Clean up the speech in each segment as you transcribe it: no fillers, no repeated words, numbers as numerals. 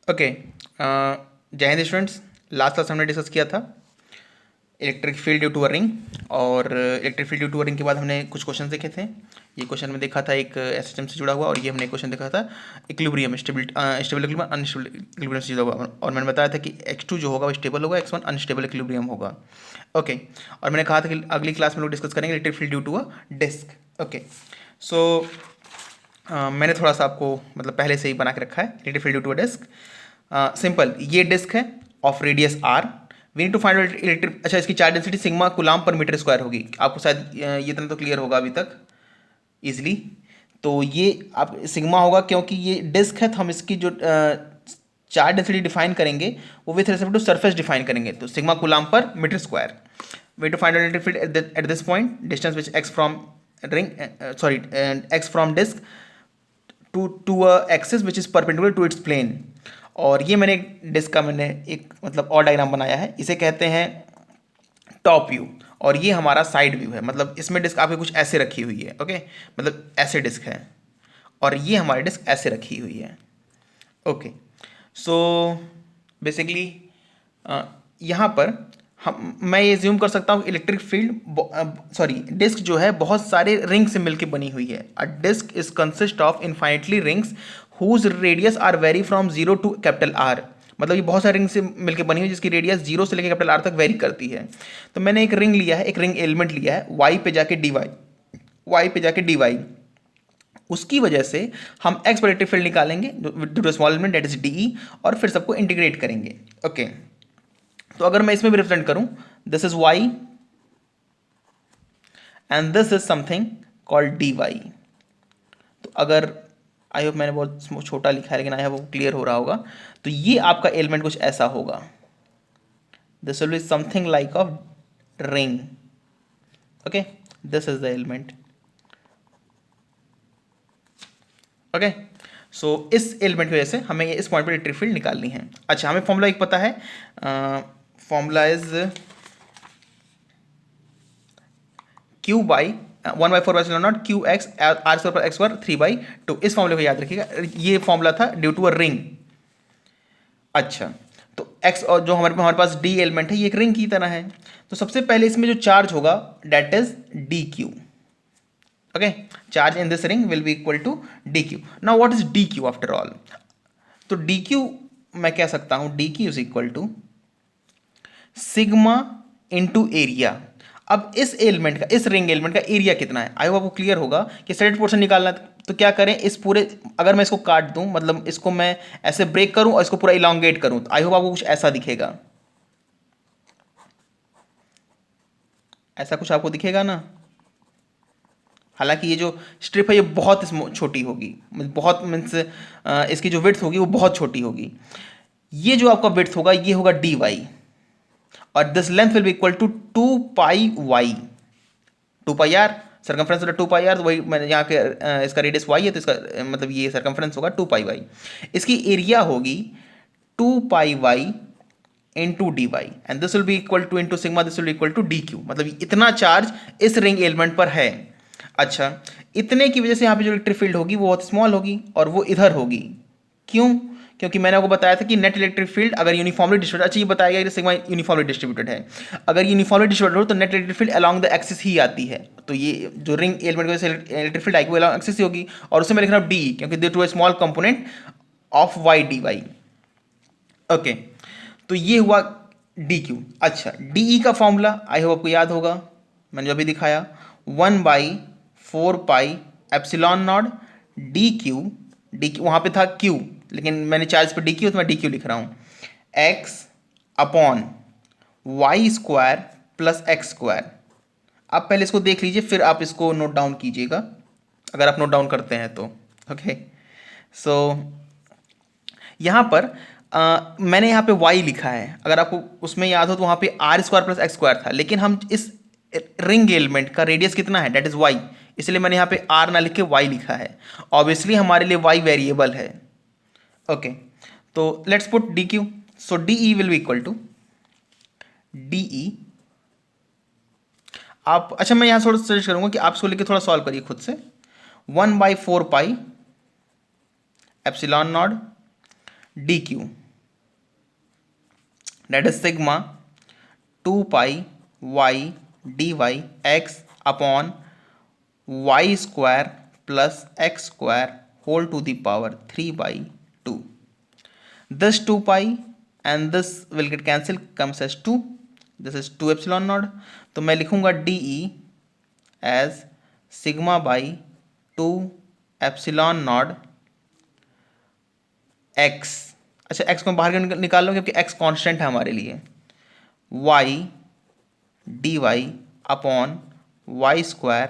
Okay, Jai Hind students. Last class हमने discuss किया था electric field due to a ring, और electric field due to a ring के बाद हमने कुछ क्वेश्चन देखे थे। ये क्वेश्चन में देखा था एक एसएचएम से जुड़ा हुआ, और ये हमने क्वेश्चन देखा था equilibrium, stable equilibrium, unstable equilibrium से जुड़ा हुआ, और मैंने बताया था कि x2 जो होगा वो स्टेबल होगा, x1 अनस्टेबल इक्विलिब्रियम होगा। ओके, और मैंने कहा था कि अगली क्लास में लोग डिस्कस करेंगे electric field due to a disc. Okay, so मैंने थोड़ा सा आपको मतलब पहले से ही बना के रखा है electric field due to a disc. Simple, ये डिस्क है of radius R. We need to find electric, अच्छा इसकी चार्ज डेंसिटी सिग्मा कूलाम पर मीटर स्क्वायर होगी। आपको शायद ये इतना तो क्लियर होगा अभी तक इजिली। तो ये आप सिग्मा होगा क्योंकि ये डिस्क है, तो हम इसकी जो चार्ज डेंसिटी डिफाइन करेंगे वो with respect to surface define करेंगे, तो सिग्मा कूलाम पर metre square. We to find electric field at this point, distance which X from ring, sorry X from disc to a axis which is perpendicular to its plane. और ये मैंने disc का मैंने एक मतलब और diagram बनाया है, इसे कहते हैं टॉप व्यू, और ये हमारा साइड व्यू है। मतलब इसमें डिस्क आपकी कुछ ऐसे रखी हुई है, ओके, मतलब ऐसे डिस्क है, और ये हमारी डिस्क ऐसे रखी हुई है। ओके, सो बेसिकली यहाँ पर मैं ये ज्यूम कर सकता हूँ इलेक्ट्रिक फील्ड, सॉरी डिस्क जो है बहुत सारे रिंग से मिलकर बनी हुई है। A disc is consist of infinitely rings whose radius are vary from zero to capital R. मतलब ये बहुत सारे रिंग से मिलकर बनी हुई है जिसकी रेडियस जीरो से लेकर कैपिटल आर तक वेरी करती है। तो मैंने एक रिंग लिया है, एक रिंग एलिमेंट लिया है, वाई पे जाके डी वाई, वाई पे जाके डी वाई, उसकी वजह से हम एक्स पर इलेक्ट्रिक फील्ड निकालेंगे due to small element that is D, और फिर सबको इंटीग्रेट करेंगे। ओके, तो अगर मैं इसमें भी रिप्रेजेंट करूं, this is Y and this is something called D Y. तो अगर आई होप मैंने बहुत छोटा लिखा है लेकिन आई होप वो क्लियर हो रहा होगा। तो ये आपका एलिमेंट कुछ ऐसा होगा, this will be something like of ring. Okay, this is the element. Okay, so इस एलिमेंट की वजह से हमें इस पॉइंट पर इलेक्ट्रिक फील्ड निकालनी है। अच्छा, हमें फॉर्मूला एक पता है, formula is Q by 1/4 Q X R square पर एक्स स्क्वायर 3/2। इस फॉर्मूले को याद रखिएगा, ये फॉर्मूला था ड्यू टू अ रिंग। अच्छा, तो x और जो हमारे हमारे पास d एलिमेंट है ये एक रिंग की तरह है। तो सबसे पहले इसमें जो चार्ज होगा that is D Q. Okay, charge in this ring will be equal to D Q. Now what is D Q after all? तो डी क्यू मैं कह सकता हूं D Q is equal to sigma into area. अब इस element का, इस ring element का एरिया कितना है, आई होप आपको क्लियर होगा कि स्ट्रेट पोर्शन निकालना है। तो क्या करें, इस पूरे, अगर मैं इसको काट दूं, मतलब इसको मैं ऐसे ब्रेक करूं और इसको पूरा इलांगेट करूं, तो आई होप आपको कुछ ऐसा दिखेगा, ऐसा कुछ आपको दिखेगा ना। हालांकि ये जो स्ट्रिप है ये बहुत छोटी होगी, बहुत मीन्स इसकी जो विड्थ होगी वो बहुत छोटी होगी। ये जो आपका विड्थ होगा ये होगा डी वाई, और this length will be equal to 2 pi Y. 2 pi R circumference होता है, 2 पाई आर, तो वही मैंने यहाँ के इसका रेडियस वाई है तो इसका मतलब ये सर्कमफ्रेंस होगा 2 पाई वाई। इसकी एरिया होगी 2 pi Y into D Y, and this will be equal to into sigma, this will be equal to D Q. मतलब इतना चार्ज इस रिंग एलिमेंट पर है। अच्छा, इतने की वजह से यहाँ पे जो इलेक्ट्रिक फील्ड होगी वो बहुत स्मॉल होगी, और वो इधर होगी। क्यों? क्योंकि मैंने आपको बताया था कि नेट इलेक्ट्रिक फील्ड अगर यूनिफॉर्मली डिस्ट्रीब्यूटेड, अच्छा ये बताया गया कि सिग्मा यूनिफॉर्मली डिस्ट्रीब्यूटेड है। अगर यूनिफॉर्मली डिस्ट्रीब्यूटेड हो तो net electric field along the axis ही आती है। तो ये जो रिंग एलिमेंट की वजह से इलेक्ट्रिक फील्ड आएगी वो अलॉन्ग एक्सिस ही होगी, और उससे मैं लिख रहा हूँ डी, क्योंकि they to a small component of Y D Y. Okay, तो ये हुआ डी क्यू। अच्छा, डी ई का फॉर्मूला आई होप आपको याद होगा, मैंने जो अभी दिखाया, 1/4 pi epsilon naught D Q. D Q वहाँ पे था क्यू, लेकिन मैंने चार्ज पर डी क्यू तो मैं डी क्यू लिख रहा हूँ, X upon Y square plus X square. आप पहले इसको देख लीजिए फिर आप इसको नोट डाउन कीजिएगा, अगर आप नोट डाउन करते हैं तो। ओके, सो यहाँ पर मैंने यहाँ पे y लिखा है, अगर आपको उसमें याद हो तो वहाँ पे R square plus X square था, लेकिन हम इस रिंग एलिमेंट का रेडियस कितना है डेट इज y, इसलिए मैंने यहाँ पे r ना लिख के y लिखा है। ऑब्वियसली हमारे लिए y वेरिएबल है। ओके, तो let's put D Q, so D E will be equal to D E. आप, अच्छा मैं यहाँ थोड़ा सजेस्ट करूँगा कि आप इसको लेके थोड़ा सॉल्व करिए खुद से। 1/4 pi epsilon naught D Q, that is sigma 2 pi y dy x upon y square plus x square whole to the power 3 by 2. This 2 pi and this will get cancelled, comes as 2. This is 2 epsilon naught. तो मैं लिखूंगा D as sigma by 2 epsilon naught x. अच्छा, x को बाहर निकाल लो क्योंकि x constant है हमारे लिए. y dy upon y square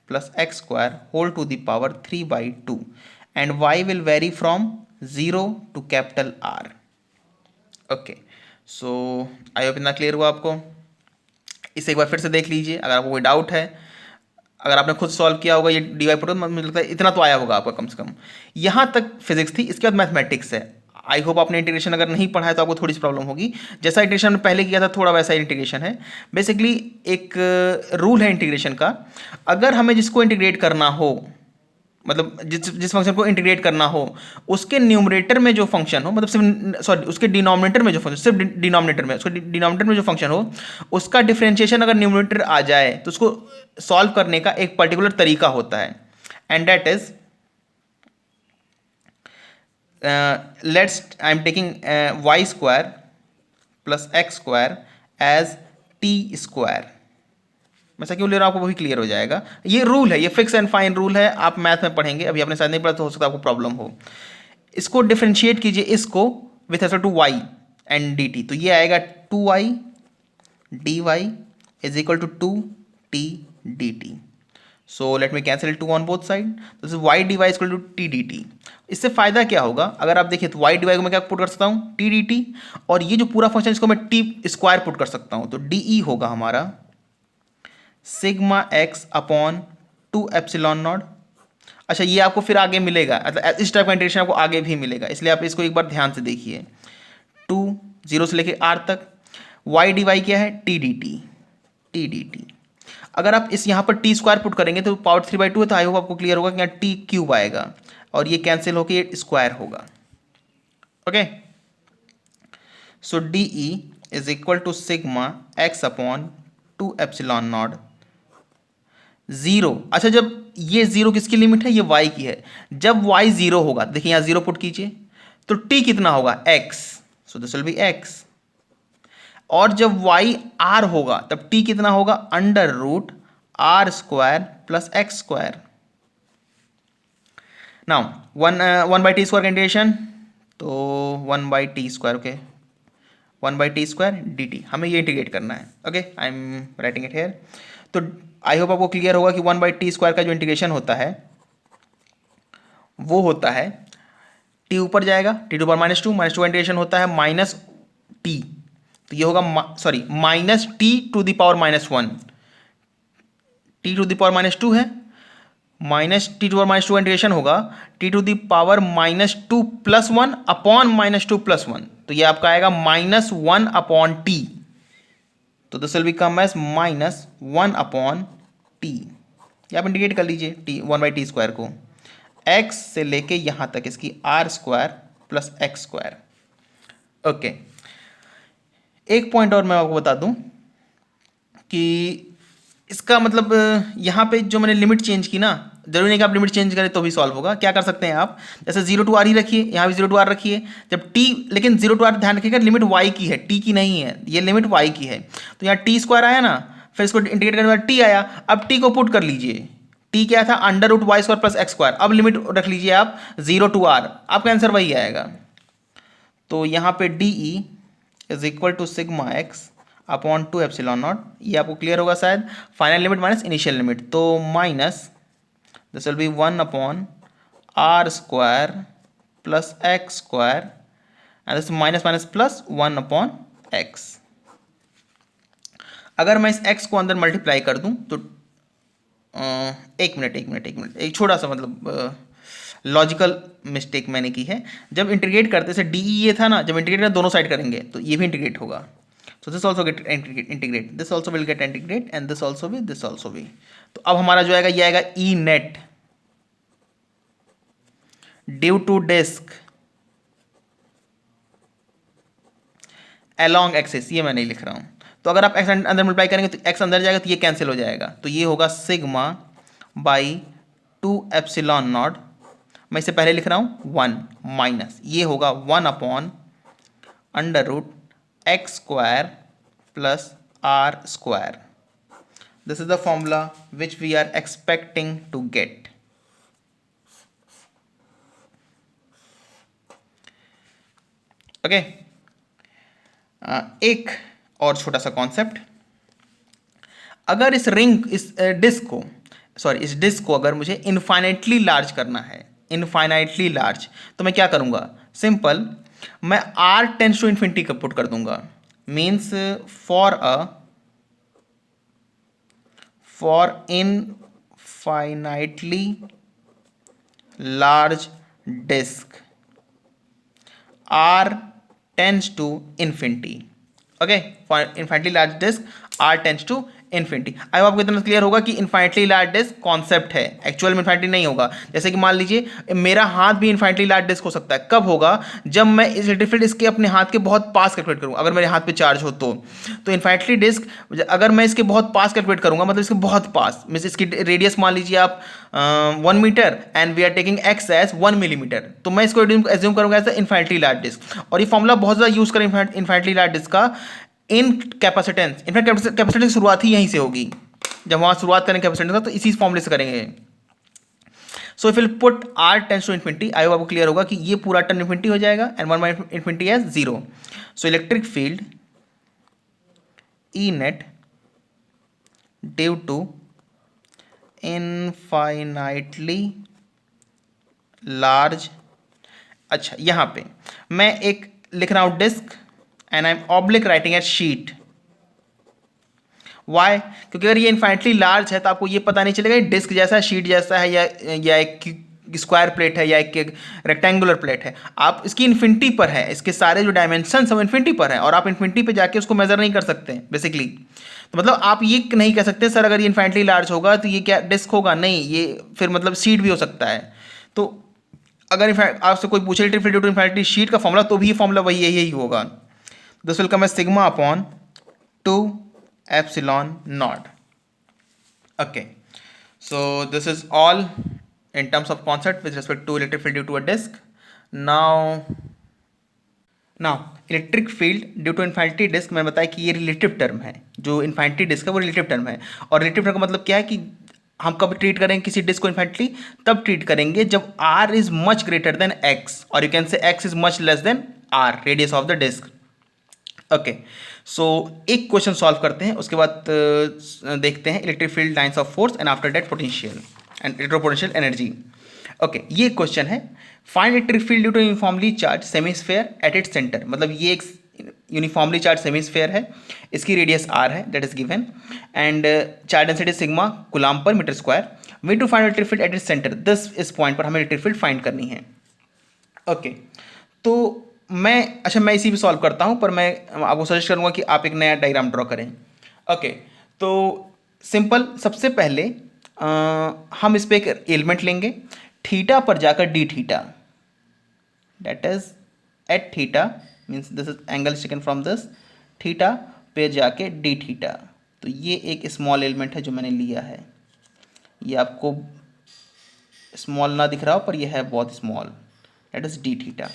plus x square whole to the power 3 by 2 and y will vary from 0 to capital R. Okay, so I hope इतना clear हुआ आपको. इसे एक बार फिर से देख लीजिए अगर आपको कोई डाउट है. अगर आपने खुद सॉल्व किया होगा ये डी वाई मुझे लगता है इतना तो आया होगा आपका कम से कम. यहाँ तक फिजिक्स थी, इसके बाद मैथमेटिक्स है. आई होप आपने इंटीग्रेशन अगर नहीं पढ़ा है तो आपको थोड़ी सी प्रॉब्लम होगी. जैसा इंटीग्रेशन हमने पहले किया था थोड़ा वैसा इंटीग्रेशन है. बेसिकली एक रूल है इंटीग्रेशन का. अगर हमें जिसको इंटीग्रेट करना हो, मतलब जिस फंक्शन को इंटीग्रेट करना हो, उसके न्यूमरेटर में जो फंक्शन हो, मतलब सिर्फ उसके डिनोमिनेटर में जो फंक्शन, सिर्फ डिनोमिनेटर में, उसके डिनोमिनेटर में जो फंक्शन हो, उसका डिफरेंशिएशन अगर न्यूमरेटर आ जाए तो उसको सॉल्व करने का एक पर्टिकुलर तरीका होता है. And that is let's I'm taking y square plus x square as t square. मैं ऐसा क्यों ले रहा हूँ आपको वही क्लियर हो जाएगा. ये रूल है, ये फिक्स एंड फाइन रूल है. आप मैथ में पढ़ेंगे, अभी आपने शायद नहीं पढ़ा तो हो सकता है आपको प्रॉब्लम हो. इसको डिफरेंशिएट कीजिए इसको with respect to y and dt. तो ये आएगा 2y dy is equal to 2t dt. So let me cancel 2 on both side. This is y dy is equal to t dt. इससे फायदा क्या होगा, अगर आप देखिए तो y dy को मैं क्या पुट कर सकता हूँ t dt, और ये जो पूरा फंक्शन इसको मैं t स्क्वायर पुट कर सकता हूँ. तो de होगा हमारा sigma x upon 2 epsilon not. अच्छा, ये आपको फिर आगे मिलेगा, मतलब इस टाइप का इंटीग्रेशन आपको आगे भी मिलेगा, इसलिए आप इसको एक बार ध्यान से देखिए. 2 0 से लेके r तक y dy क्या है t dt. अगर आप इस यहाँ पर टी स्क्वायर पुट करेंगे तो पावर 3 by 2 है, तो आई होप आपको क्लियर होगा कि यहाँ टी क्यूब आएगा और ये कैंसिल होकर ये स्क्वायर होगा. Okay, so D E is equal to sigma X upon 2 epsilon naught 0. अच्छा, जब ये 0 किसकी लिमिट है, ये y की है. जब y 0 होगा, देखिए यहाँ 0 पुट कीजिए, तो t कितना होगा x. So this will B x. और जब y r होगा तब t कितना होगा, under root r square plus x square. Now 1 by T square का इंटीग्रेशन, तो 1 by T square. Okay, 1 by T square D T हमें ये इंटीग्रेट करना है. Okay, I am writing it here. तो आई होप आपको क्लियर होगा कि 1 बाई टी स्क्वायर का जो इंटीग्रेशन होता है वो होता है t ऊपर जाएगा, t टू पावर -2 का इंटीग्रेशन होता है माइनस t. तो ये होगा sorry minus T to the power -1. T to the power -2 है, minus T to power -2 integration होगा T to the power -2 plus 1 upon -2 plus 1. तो ये आपका आएगा -1 अपॉन टी. तो this will become as -1 upon T. ये आप इंटीग्रेट कर लीजिए टी 1 बाई टी स्क्वायर को, x से लेके यहाँ तक इसकी r square plus x square. Okay, एक पॉइंट और मैं आपको बता दूं कि इसका मतलब यहाँ पे जो मैंने लिमिट चेंज की ना, जरूरी नहीं कि आप लिमिट चेंज करें तो भी सॉल्व होगा. क्या कर सकते हैं आप, जैसे 0 टू r ही रखिए, यहाँ भी 0 टू r रखिए. जब t, लेकिन 0 टू r ध्यान रखिएगा लिमिट y की है, t की नहीं है, ये लिमिट y की है. तो यहाँ टी स्क्वायर आया ना, फिर इसको इंटीग्रेट करने के बाद t आया. अब t को पुट कर लीजिए, t क्या था, under root Y square plus X square. अब लिमिट रख लीजिए आप 0 टू r, आपका आंसर वही आएगा. तो यहाँ पे D E is equal to sigma X upon 2 epsilon naught. ये आपको क्लियर होगा शायद. Final limit minus initial limit, तो minus this will be 1 upon r square plus X square and this minus minus plus 1 upon x. अगर मैं इस x को अंदर मल्टीप्लाई कर दूं तो एक मिनट एक छोटा सा मतलब लॉजिकल मिस्टेक मैंने की है. जब इंटीग्रेट करते, जैसे डी ये था ना, जब इंटीग्रेट कर दोनों साइड करेंगे तो ये भी इंटीग्रेट होगा. So this also get integrate, this also will get integrate and this also भी, दिस ऑल्सो भी. तो अब हमारा जो आएगा ये आएगा E net due to disk along axis, ये मैं नहीं लिख रहा हूँ। तो अगर आप एक्स अंदर मल्टीप्लाई करेंगे तो एक्स अंदर जाएगा तो ये कैंसिल हो जाएगा, तो ये होगा सिग्मा बाई 2 एप्सिलॉन नॉट, मैं इससे पहले लिख रहा हूँ 1 माइनस ये होगा 1/√x² plus r²। This is the formula which we are expecting to get. Okay, एक और छोटा सा कॉन्सेप्ट, अगर इस डिस्क को अगर मुझे इनफाइनाइटली लार्ज करना है, इनफाइनाइटली लार्ज, तो मैं क्या करूंगा, सिंपल, मैं r टेंस टू इन्फिनिटी का पुट कर दूंगा। Means for infinitely large disc r tends to infinity. Okay, for infinitely large disc r tends to infinity. I hope आपको इतना क्लियर होगा कि इन्फाइनाइटली लार्ज डिस्क कॉन्सेप्ट है, actual में infinitely नहीं होगा। जैसे कि मान लीजिए मेरा हाथ भी इन्फाइनाइटली लार्ज डिस्क हो सकता है, कब होगा, जब मैं इस इलेक्ट्रिक डिस्क के अपने हाथ के बहुत पास कैलकुलेट करूँगा, अगर मेरे हाथ पे चार्ज हो तो इन्फाइनाइटली डिस्क अगर मैं इसके बहुत पास कैलकुलेट करूँगा, मतलब इसके बहुत पास, मीन्स इसकी रेडियस मान लीजिए आप 1 metre and we are taking X as 1 millimetre, तो मैं इसको एज्यूम करूँगा एज इन्फाइनाइटली लार्ज डिस्क। और ये फॉर्मूला बहुत ज़्यादा यूज़ करें इन्फाइनाइटली लार्ज डिस्क का इन कैपेसिटेंस। इनफैक्ट कैपेसिटेंस की शुरुआत ही यहीं से होगी, जब वहां शुरुआत करेंगे कैपेसिटेंस का तो इसी फॉर्मूले से करेंगे। So if will put r tends to infinity, I hope आपको क्लियर होगा कि ये पूरा टर्म इन्फिनिटी हो जाएगा and 1 by infinity as 0। So electric field E net due to infinitely large. अच्छा, यहां पे मैं एक लिख रहा हूं disc and I am oblique writing as sheet. Why? क्योंकि अगर ये इन्फाइनाइटली लार्ज है तो आपको ये पता नहीं चलेगा डिस्क जैसा है, शीट जैसा है, या एक स्क्वायर प्लेट है या एक रेक्टेंगुलर प्लेट है। आप इसकी इन्फिनिटी पर है, इसके सारे जो डायमेंशन सब इन्फिनिटी पर है और आप इन्फिनिटी पे जाके उसको मेजर नहीं कर सकते बेसिकली। तो मतलब आप ये नहीं कह सकते सर अगर ये इन्फाइनाइटली लार्ज होगा तो ये क्या डिस्क होगा, नहीं, ये फिर मतलब शीट भी हो सकता है। तो अगर आपसे कोई पूछे ड्यू टू इन्फाइनाइटली शीट का फॉर्मूला, तो भी ये फॉर्मूला वही यही होगा। This will come as sigma upon 2 epsilon naught. Okay, so this is all in terms of concept with respect to electric field due to a disk. now electric field due to infinity disk, मैंने बताया कि ये relative term है, जो इन्फाइनिटी disc है वो relative term है। और रिलेटिव टर्म का मतलब क्या है कि हम कब ट्रीट करेंगे किसी डिस्क को इन्फाइनिटली, तब ट्रीट करेंगे जब r is much greater than x, और you can say x is much less than r, radius of the disk. Okay, so एक क्वेश्चन सॉल्व करते हैं, उसके बाद देखते हैं electric field lines of force and after that potential and electropotential energy. Okay, ये question है, find electric field due to uniformly charge semisphere at its centre. मतलब ये एक यूनिफॉर्मली चार्ज सेमीस्फेयर है, इसकी रेडियस r है, that is given, and charge density sigma coulomb per metre square. We to find electric field at its centre, इस point पर हमें electric field find करनी है। ओके, तो मैं इसी भी सॉल्व करता हूं, पर मैं आपको सजेस्ट करूंगा कि आप एक नया डायग्राम ड्रॉ करें। ओके, तो सिंपल, सबसे पहले हम इस पे एक एलिमेंट लेंगे, थीटा पर जाकर D theta, that is at theta, means this is angle taken from this, theta पे जाके डी थीटा। तो ये एक स्मॉल एलिमेंट है जो मैंने लिया है, ये आपको स्मॉल ना दिख रहा हो पर ये है बहुत small, that is D theta.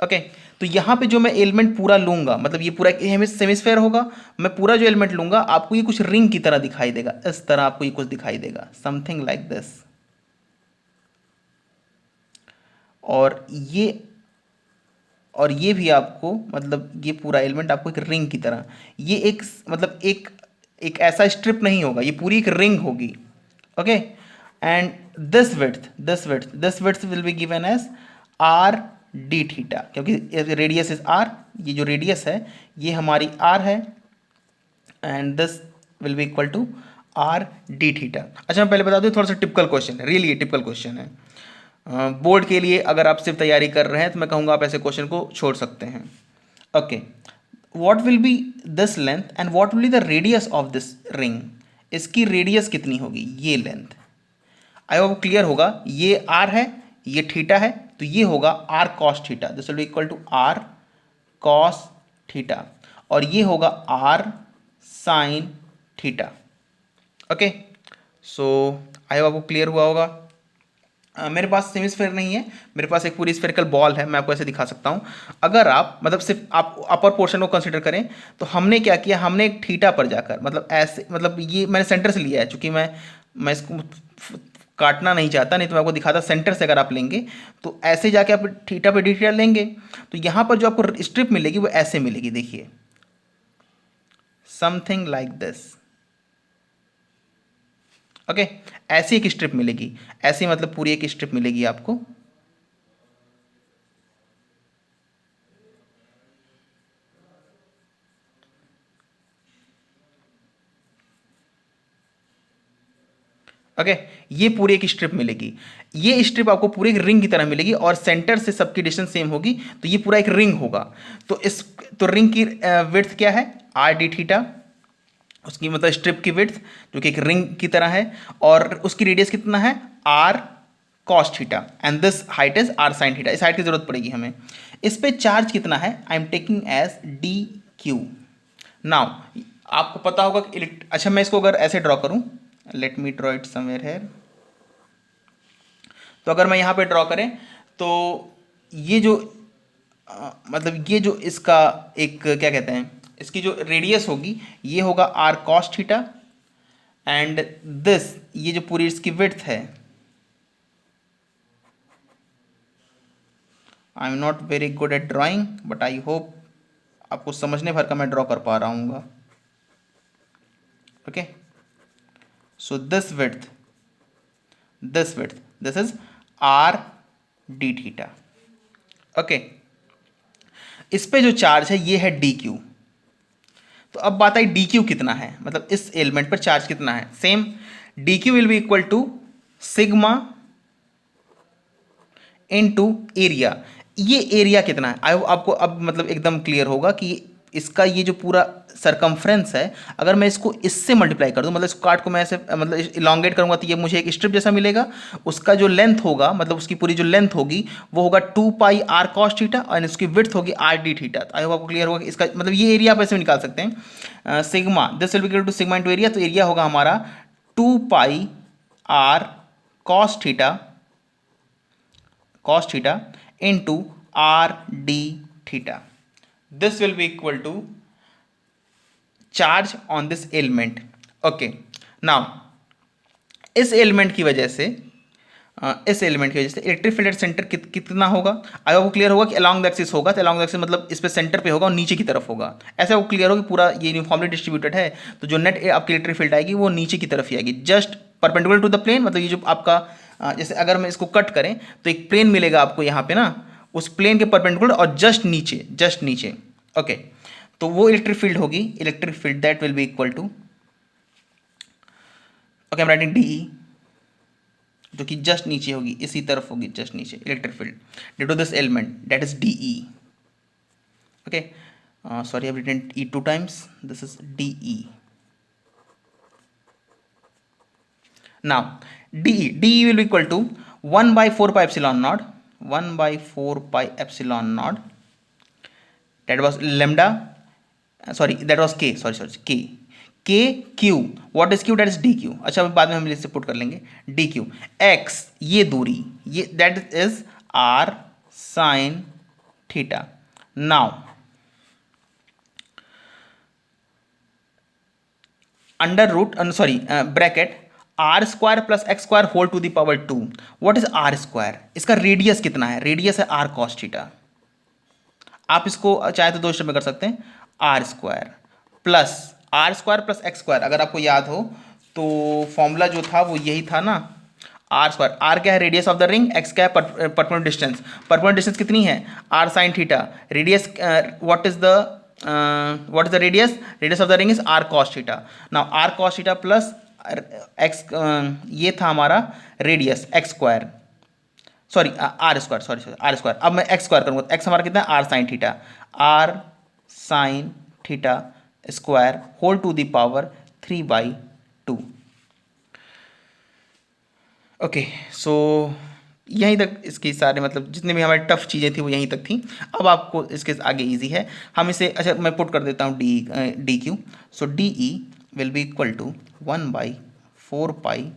Okay, तो यहाँ पे जो मैं एलिमेंट पूरा लूंगा, मतलब ये पूरा सेमीस्फेयर होगा, मैं पूरा जो एलिमेंट लूंगा आपको ये कुछ रिंग की तरह दिखाई देगा, इस तरह आपको ये कुछ दिखाई देगा, समथिंग लाइक दिस। और ये भी आपको, मतलब ये पूरा एलिमेंट आपको एक रिंग की तरह, ये एक मतलब एक ऐसा स्ट्रिप नहीं होगा, ये पूरी एक रिंग होगी। Okay, and this width will be given as r D theta, क्योंकि रेडियस इज r, ये जो रेडियस है ये हमारी r है, and this will be equal to r D theta. अच्छा, मैं पहले बता दूं, थोड़ा सा टिपिकल क्वेश्चन है, रियली टिपिकल क्वेश्चन है। बोर्ड के लिए अगर आप सिर्फ तैयारी कर रहे हैं तो मैं कहूँगा आप ऐसे क्वेश्चन को छोड़ सकते हैं। Okay, what will be this length and what will be the radius of this ring, इसकी रेडियस कितनी होगी, ये लेंथ। आई होप क्लियर होगा, ये r है, ये थीटा है, तो ये होगा r cos theta, this will be equal to r cos theta. और ये होगा R sine theta. Okay, so I hope आपको क्लियर हुआ होगा। मेरे पास सेमी स्फेयर नहीं है, मेरे पास एक पूरी स्फेरिकल बॉल है, मैं आपको ऐसे दिखा सकता हूँ। अगर आप मतलब सिर्फ आप अपर पोर्शन को कंसिडर करें तो हमने क्या किया, हमने एक थीटा पर जाकर मतलब ऐसे, मतलब ये मैंने सेंटर से लिया है, चूंकि मैं इसको काटना नहीं चाहता, नहीं तो मैं आपको दिखाता सेंटर से। अगर आप लेंगे तो ऐसे जाके आप थीटा पे डी थीटा लेंगे तो यहाँ पर जो आपको स्ट्रिप मिलेगी वो ऐसे मिलेगी, देखिए समथिंग लाइक दिस। ओके, ऐसी एक स्ट्रिप मिलेगी, ऐसी मतलब पूरी एक स्ट्रिप मिलेगी आपको। ओके, ये पूरी एक स्ट्रिप मिलेगी, ये स्ट्रिप आपको पूरी एक रिंग की तरह मिलेगी और सेंटर से सबकी डिस्टेंस सेम होगी, तो ये पूरा एक रिंग होगा। तो इस तो रिंग की विड्थ क्या है, आर डी थीटा, उसकी मतलब स्ट्रिप की विड्थ जो कि एक रिंग की तरह है, और उसकी रेडियस कितना है, R cos theta, and this height is R sine theta. इस हाइट की जरूरत पड़ेगी हमें। इस पे चार्ज कितना है, I am taking as D Q. Now आपको पता होगा कि अच्छा मैं इसको अगर ऐसे ड्रॉ करूं, let me draw it somewhere here. तो अगर मैं यहाँ पे ड्रॉ करें तो ये जो मतलब ये जो इसका एक क्या कहते हैं, इसकी जो रेडियस होगी ये होगा R cos theta, and this ये जो पूरी इसकी विड्थ है, I am not very good at drawing but I hope आपको समझने भर का मैं ड्रॉ कर पा रहा हूँ। Okay, so this is are D theta. Okay, इस पे जो चार्ज है ये है डी क्यू। तो अब बात आई डी क्यू कितना है, मतलब इस एलिमेंट पर चार्ज कितना है। Same, D Q will be equal to sigma into area. ये एरिया कितना है, आई आपको अब मतलब एकदम क्लियर होगा कि इसका ये जो पूरा सरकमफ्रेंस है, अगर मैं इसको इससे मल्टीप्लाई कर दूं, मतलब इस कार्ड को मैं ऐसे मतलब इलांगेट करूंगा तो ये मुझे एक स्ट्रिप जैसा मिलेगा। उसका जो लेंथ होगा, मतलब उसकी पूरी जो लेंथ होगी वो होगा 2 पाई आर कॉस थीटा, और इसकी विड्थ होगी आर डी थीटा। तो आई होप आपको क्लियर होगा कि इसका मतलब ये एरिया आप ऐसे निकाल सकते हैं, sigma this will be equal to sigma into area. तो एरिया होगा हमारा 2 pi R cos theta into r d theta. This will be equal to charge on this element. Okay, now इस एलिमेंट की वजह से इलेक्ट्रिक फील्ड सेंटर कितना होगा, अगर वो क्लियर होगा कि अलॉन्ग द एक्सिस होगा, तो अलॉन्ग द एक्सिस मतलब इस पे सेंटर पे होगा और नीचे की तरफ होगा। ऐसा वो क्लियर होगा कि पूरा ये यूनिफॉर्मली डिस्ट्रीब्यूटेड है, तो जो नेट आपकी इलेक्ट्रिक फील्ड आएगी वो नीचे की तरफ ही आएगी, just perpendicular to the plane. मतलब ये जो आपका जैसे अगर मैं इसको कट करें तो एक प्लेन मिलेगा आपको यहाँ पे ना, उस प्लेन के परपेंडिकुलर और जस्ट नीचे। ओके, तो वो इलेक्ट्रिक फील्ड होगी, electric field that will be equal to, okay I am writing D E, जो कि जस्ट नीचे होगी, इसी तरफ होगी, जस्ट नीचे electric field due to this element that is D E. Okay, sorry I have written E 2 times, this is D E. Now D will be equal to 1/4 pi epsilon naught, 1/4 pi epsilon naught, that was lambda, sorry that was k, sorry k q, what is q, that is dq। अच्छा बाद में हम इससे put कर लेंगे dq x, ये दूरी ये that is r sin theta। now under root sorry bracket R square plus X square whole to the power 2। What is R square, इसका रेडियस कितना है, रेडियस है आर कॉस थीटा। आप इसको चाहे तो दो स्टेप में कर सकते हैं, R square plus X square. अगर आपको याद हो तो फॉर्मूला जो था वो यही था ना, आर स्क्वायर, आर क्या है, radius of the ring, X क्या है, परपेंडिकुलर डिस्टेंस। परपेंडिकुलर डिस्टेंस कितनी है, R sine theta. Radius what is the radius, radius of the ring is R cos theta. Now R cos theta plus X, ये था हमारा radius X square, sorry R square, sorry R square. अब मैं X square करूँगा, X हमारा कितना है, R sine theta, R sine theta square whole to the power 3/2। Okay, सो यहीं तक इसकी सारे मतलब जितने भी हमारी टफ चीज़ें थी वो यहीं तक थी। अब आपको इसके आगे इजी है। हम इसे अच्छा मैं पुट कर देता हूँ D Q. So D E will be equal to 1/4 pi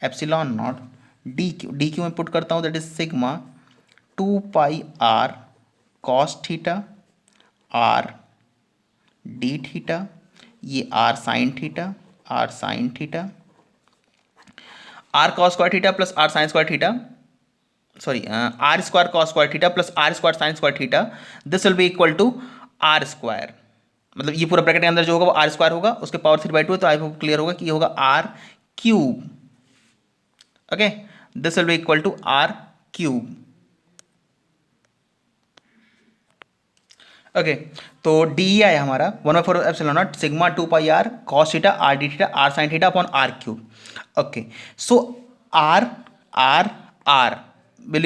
epsilon naught D Q में पुट करता हूँ, that is sigma 2 pi R cos theta R D theta, ये R sine theta R cos square theta plus R sine square theta, sorry R square cos square theta plus R square sine square theta, this will be equal to R square. मतलब ये पूरा bracket के अंदर जो होगा वो are square होगा, उसके पावर 3/2 है, तो आई होप क्लियर होगा कि ये होगा R cube. Okay, this will be equal to R cube. Okay, तो डी आया हमारा 1/4 epsilon naught sigma 2 pi R cos theta R D theta R sine theta upon R cube. Okay, so R R R will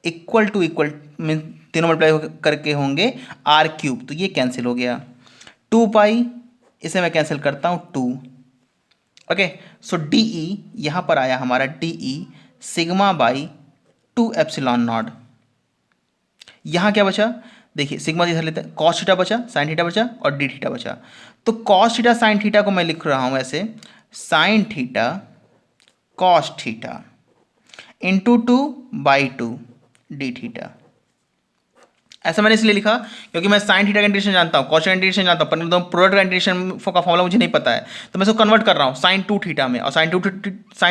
equal mean तीनों multiply करके होंगे are cube, तो ये cancel हो गया। 2 पाई इसे मैं कैंसिल करता हूँ 2। ओके, सो डी ई यहाँ पर आया हमारा D E sigma by 2 epsilon not. यहाँ क्या बचा, देखिए सिग्मा इधर लेते हैं, कॉस थीटा बचा, साइन थीटा बचा और डी थीटा बचा। तो कॉस थीटा साइन थीटा को मैं लिख रहा हूँ ऐसे, sign theta cos theta into 2/2 D theta. ऐसा मैंने इसलिए लिखा क्योंकि मैं साइन थीटा का इंटीग्रेशन जानता हूँ, कॉस का इंटीग्रेशन जानता हूँ, पर प्रोडक्ट का इंटीग्रेशन का फॉर्मूला मुझे नहीं पता है, तो मैं इसको कन्वर्ट कर रहा हूँ साइन 2 थीटा में। और साइन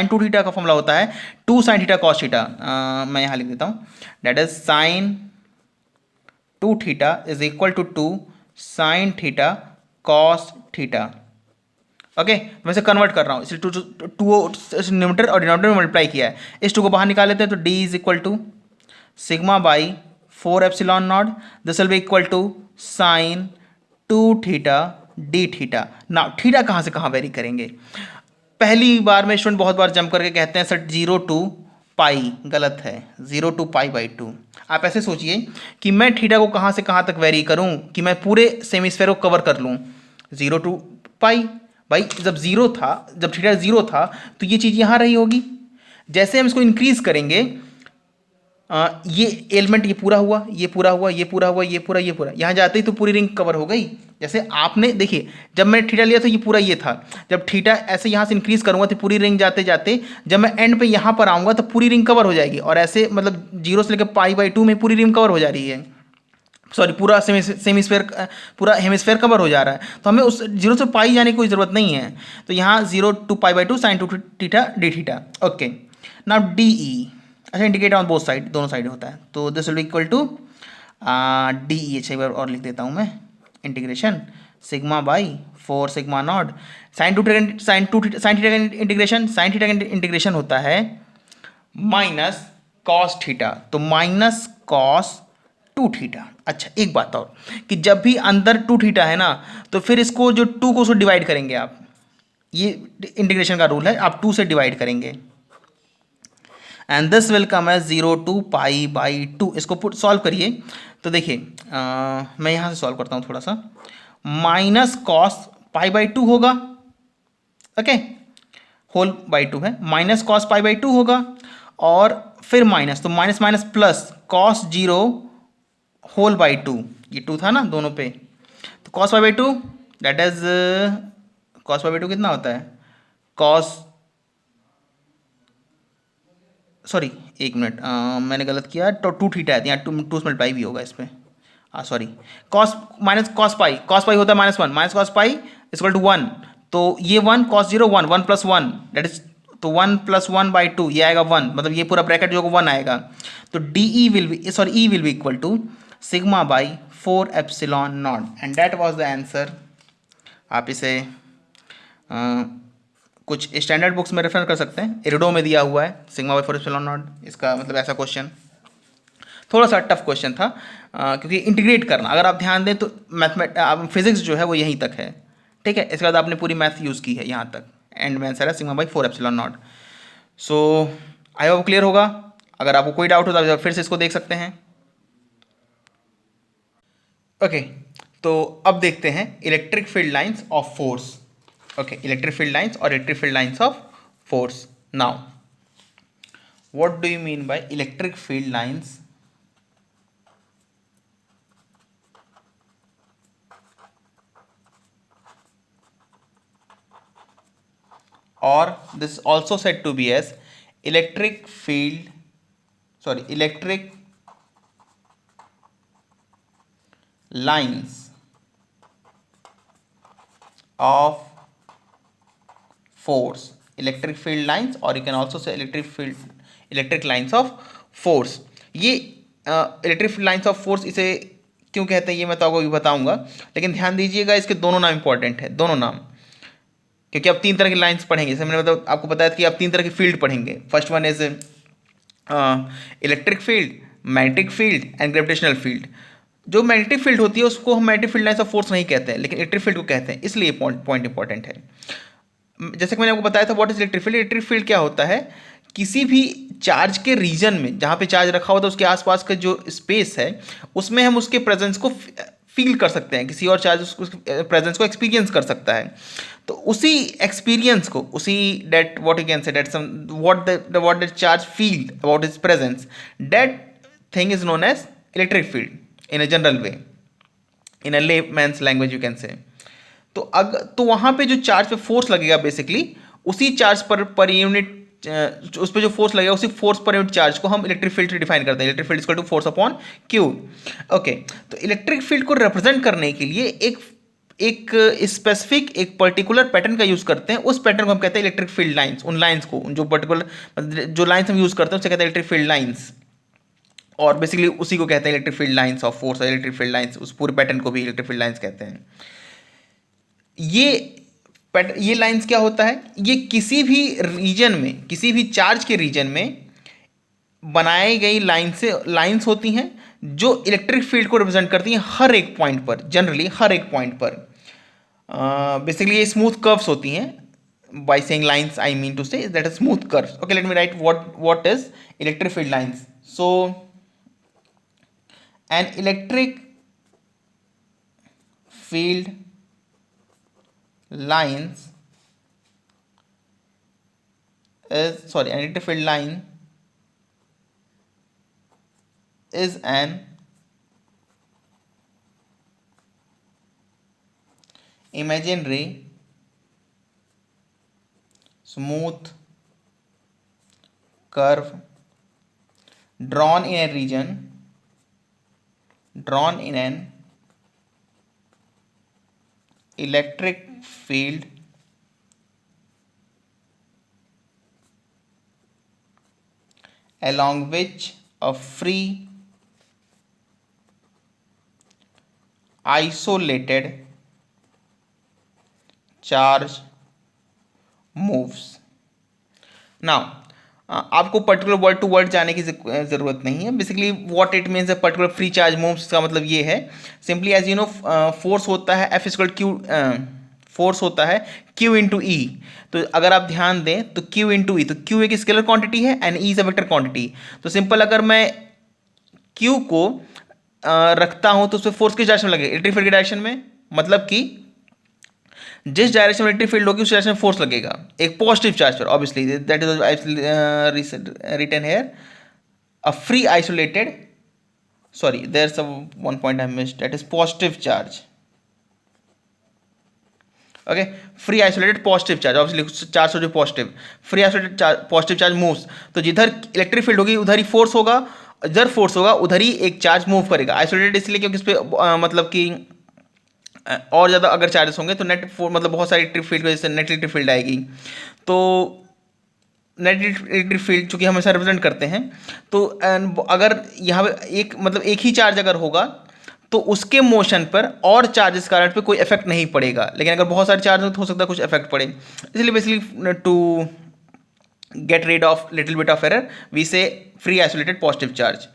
टू थीटा का फॉर्मूला होता है 2 साइन थीटा कॉस थीटा। मैं यहाँ लिख देता हूँ, that is sine 2 theta is equal to 2 sine theta cos theta. Okay, मैं इसे कन्वर्ट कर रहा हूँ, इसलिए टू न्यूमरेटर और डिनोमिनेटर में मल्टीप्लाई किया है। इस 2 को बाहर निकाल लेते हैं, तो D is equal to sigma by 4 epsilon naught, this will be equal to sine 2 theta D theta. ना थीटा कहाँ से कहाँ वेरी करेंगे, पहली बार में स्टूडेंट बहुत बार जंप करके कहते हैं सर 0 to पाई, गलत है, 0 to पाई/2। आप ऐसे सोचिए कि मैं थीटा को कहाँ से कहाँ तक वेरी करूँ कि मैं पूरे सेमीस्फेयर को कवर कर लूँ। 0 to पाई, भाई जब जीरो था, जब थीटा 0 था तो ये चीज़ यहाँ रही होगी। जैसे हम इसको इंक्रीज करेंगे, ये एलिमेंट ये पूरा हुआ, ये पूरा हुआ, ये पूरा हुआ, ये पूरा यहाँ जाते ही तो पूरी रिंग कवर हो गई। जैसे आपने देखिए जब मैंने थीटा लिया तो ये पूरा ये था, जब थीटा ऐसे यहाँ से इंक्रीज करूँगा तो पूरी रिंग जाते जाते जब मैं एंड पे यहाँ पर आऊँगा तो पूरी रिंग कवर हो जाएगी। और ऐसे मतलब 0 से लेकर पाई/2 में पूरी रिंग कवर हो जा रही है, सॉरी पूरा सेमीस्फेयर पूरा हेमिस्फेयर कवर हो जा रहा है, तो हमें उस 0 से पाई जाने की कोई ज़रूरत नहीं है। तो यहाँ 0 to पाई/2 sine 2 theta D theta. Okay, now D E, अच्छा इंडिकेट ऑन बोथ साइड, दोनों साइड होता है, तो this will be equal to D E. अच्छा एक बार और लिख देता हूँ मैं, integration sigma by 4 sigma naught sine theta का इंटीग्रेशन, साइन थीटा का इंटीग्रेशन होता है माइनस कॉस थीटा, तो माइनस कॉस 2 थीटा। अच्छा एक बात और कि जब भी अंदर 2 थीटा है ना, तो फिर इसको जो 2 को उसको डिवाइड करेंगे आप, ये इंटीग्रेशन का रूल है, आप 2 से डिवाइड करेंगे and this will come as 0 to pi. इसको पुट सॉल्व करिए तो देखिए मैं यहाँ से सॉल्व करता हूँ थोड़ा सा, माइनस कॉस पाई/2 होगा, ओके होल बाई 2 है, माइनस कॉस पाई/2 होगा और फिर माइनस, तो minus minus plus cos 0 whole by 2, ये 2 था ना दोनों पे, तो cos pi that is cos pi कितना होता है, कॉस सॉरी एक मिनट मैंने गलत किया, तो 2 थीटा है यहाँ, 2 से मल्टीप्लाई भी होगा इस पर, sorry cos minus cos pi होता है -1, minus cos pi equal to 1, तो ये 1 कॉस 0 1 1 + 1 दैट इज, तो 1 + 1/2 ये आएगा 1, मतलब ये पूरा ब्रैकेट जो होगा 1 आएगा। तो D E will be sorry E will be equal to sigma by 4 epsilon naught and that was the answer. आप इसे कुछ स्टैंडर्ड बुक्स में रेफर कर सकते हैं, इरिडो में दिया हुआ है सिग्मा बाई 4 एप्सिलॉन नॉट, इसका मतलब ऐसा क्वेश्चन थोड़ा सा टफ क्वेश्चन था क्योंकि इंटीग्रेट करना, अगर आप ध्यान दें तो फिजिक्स जो है वो यहीं तक है, ठीक है, इसके बाद आपने पूरी मैथ यूज़ की है यहाँ तक, एंड में आंसर है sigma by 4 epsilon not. So I hope clear होगा, अगर आपको कोई डाउट हो तो आप फिर से इसको देख सकते हैं। ओके, तो अब देखते हैं electric field lines of force. Okay, electric field lines और electric field lines of force. Now what do you mean by electric field lines or this is also said to be as electric field, sorry, electric lines of force, electric field lines, or you can also say electric lines of force. ये electric field lines of force इसे क्यों कहते हैं ये मैं तो आपको बताऊंगा, लेकिन ध्यान दीजिएगा इसके दोनों नाम इंपॉर्टेंट है, दोनों नाम, क्योंकि आप तीन तरह की लाइंस पढ़ेंगे। जैसे मैंने मतलब आपको बताया था कि आप तीन तरह की फील्ड पढ़ेंगे। First one is electric field, magnetic field and gravitational field. जो मैग्नेटिक फील्ड होती है उसको हम magnetic field lines of force नहीं कहते हैं, लेकिन इलेक्ट्रिक फील्ड को कहते हैं, इसलिए पॉइंट इंपॉर्टेंट है। जैसे कि मैंने आपको बताया था what is electric field. Electric field क्या होता है, किसी भी चार्ज के रीजन में जहाँ पे चार्ज रखा होता है उसके आसपास का जो स्पेस है उसमें हम उसके प्रेजेंस को फील कर सकते हैं, किसी और चार्ज उसको प्रेजेंस को एक्सपीरियंस कर सकता है। तो उसी एक्सपीरियंस को, उसी that what you can say that somewhat the charge feel about his presence, that thing is known as electric field in a general way, in a layman's language you can say. तो वहाँ पे जो charge पे force लगेगा basically उसी charge per unit, उस पर जो फोर्स लगेगा उसी फोर्स पर यूनिट चार्ज को हम इलेक्ट्रिक फील्ड से डिफाइन करते हैं। Electric field equal to force upon Q. Okay, तो इलेक्ट्रिक फील्ड को रिप्रेजेंट करने के लिए एक स्पेसिफिक एक पर्टिकुलर पैटर्न का यूज करते हैं। उस पैटर्न को हम कहते हैं इलेक्ट्रिक फील्ड लाइंस। उन लाइंस को, जो पर्टिकुलर जो लाइंस हम यूज करते हैं उसे कहते हैं इलेक्ट्रिक फील्ड लाइंस, और बेसिकली उसी को कहते हैं electric field lines of force. Electric field lines, उस पूरे पैटर्न को भी इलेक्ट्रिक फील्ड लाइंस कहते हैं। ये लाइंस क्या होता है, ये किसी भी रीजन में, किसी भी चार्ज के रीजन में बनाई गई लाइंस होती हैं जो इलेक्ट्रिक फील्ड को रिप्रेजेंट करती हैं हर एक पॉइंट पर, जनरली हर एक पॉइंट पर। बेसिकली ये स्मूथ कर्व्स होती हैं। by saying lines I mean to say that is smooth curves. Okay, let me write what is electric field lines. So an electric field lines is, sorry, an electric field line is an imaginary smooth curve drawn in an electric field along which a free isolated charge moves. Now आपको particular word to word जाने की ज़रूरत नहीं है। Basically what it means, particular free charge moves का मतलब ये है, simply as you know force होता है F इक्वल क्यू, फोर्स होता है Q इंटू ई। तो अगर आप ध्यान दें तो Q इंटू ई, तो Q एक स्केलर क्वांटिटी है and E is a vector quantity. तो सिंपल अगर मैं Q को रखता हूं तो उसमें फोर्स किस डायरेक्शन में लगेगा, इलेक्ट्रिक फील्ड की डायरेक्शन में। मतलब कि जिस डायरेक्शन में इलेक्ट्रिक फील्ड होगी उस डायरेक्शन में फोर्स लगेगा, एक पॉजिटिव चार्ज पर obviously. That is written here a free isolated, sorry, there's a one point I missed, that is positive charge. Okay, free isolated positive charge, obviously charge हो जो positive, free isolated positive charge moves. तो जिधर electric field होगी उधर ही force होगा, जिधर force होगा उधर ही एक चार्ज मूव करेगा। आइसोलेटेड इसलिए क्योंकि इस पर मतलब कि और ज़्यादा अगर चार्जेस होंगे तो नेट मतलब बहुत सारी इलेक्ट्रिक फील्ड की वजह से नेट इलेक्ट्रिक फील्ड आएगी। तो नेट इलेक्ट्रिक फील्ड चूँकि हमेशा रिप्रेजेंट करते हैं, तो अगर यहाँ पे एक मतलब एक ही चार्ज अगर होगा तो उसके मोशन पर और चार्जेस कारण पे कोई इफेक्ट नहीं पड़ेगा, लेकिन अगर बहुत सारे चार्ज हो सकता है कुछ इफेक्ट पड़े। इसलिए basically to get rid of little bit of error we say free isolated positive charge.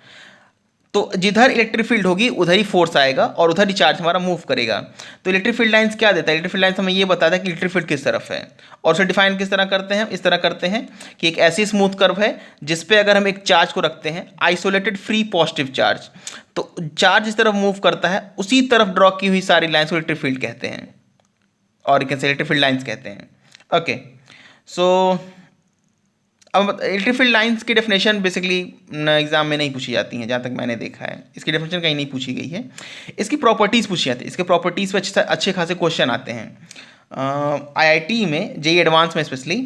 तो जिधर इलेक्ट्रिक फील्ड होगी उधर ही फोर्स आएगा और उधर ही चार्ज हमारा मूव करेगा। तो इलेक्ट्रिक फील्ड लाइंस क्या देता है, इलेक्ट्रिक फील्ड लाइंस हमें ये बताता है कि इलेक्ट्रिक फील्ड किस तरफ है। और उसे डिफाइन किस तरह करते हैं, इस तरह करते हैं कि एक ऐसी स्मूथ कर्व है जिसपे अगर हम एक चार्ज को रखते हैं, आइसोलेटेड फ्री पॉजिटिव चार्ज, तो चार्ज जिस तरफ मूव करता है उसी तरफ ड्रॉ की हुई सारी लाइन्स को इलेक्ट्रिक फील्ड कहते हैं, और इलेक्ट्रिक फील्ड लाइन्स कहते हैं। ओके, सो अब इलेक्ट्रिक फील्ड लाइंस की डेफिनेशन बेसिकली एग्जाम में नहीं पूछी जाती हैं, जहाँ तक मैंने देखा है इसकी डेफिनेशन कहीं नहीं पूछी गई है। इसकी प्रॉपर्टीज़ पूछी जाती है, इसके प्रॉपर्टीज़ पर अच्छे खासे क्वेश्चन आते हैं। आईआईटी में, जेईई एडवांस में स्पेशली,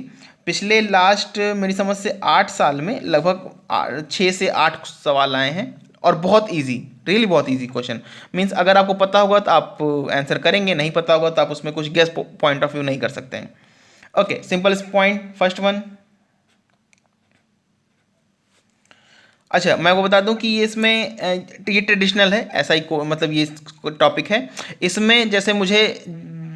पिछले लास्ट मेरी समझ से 8 साल में लगभग 6 से 8 सवाल आए हैं, और बहुत इजी, रियली बहुत इजी क्वेश्चन। मीन्स अगर आपको पता होगा तो आप आंसर करेंगे, नहीं पता होगा तो आप उसमें कुछ गेस पॉइंट ऑफ व्यू नहीं कर सकते हैं। Okay, simple point, first one. अच्छा, मैं आपको बता दूं कि ये इसमें ये ट्रेडिशनल है, ऐसा ही मतलब ये टॉपिक है। इसमें जैसे मुझे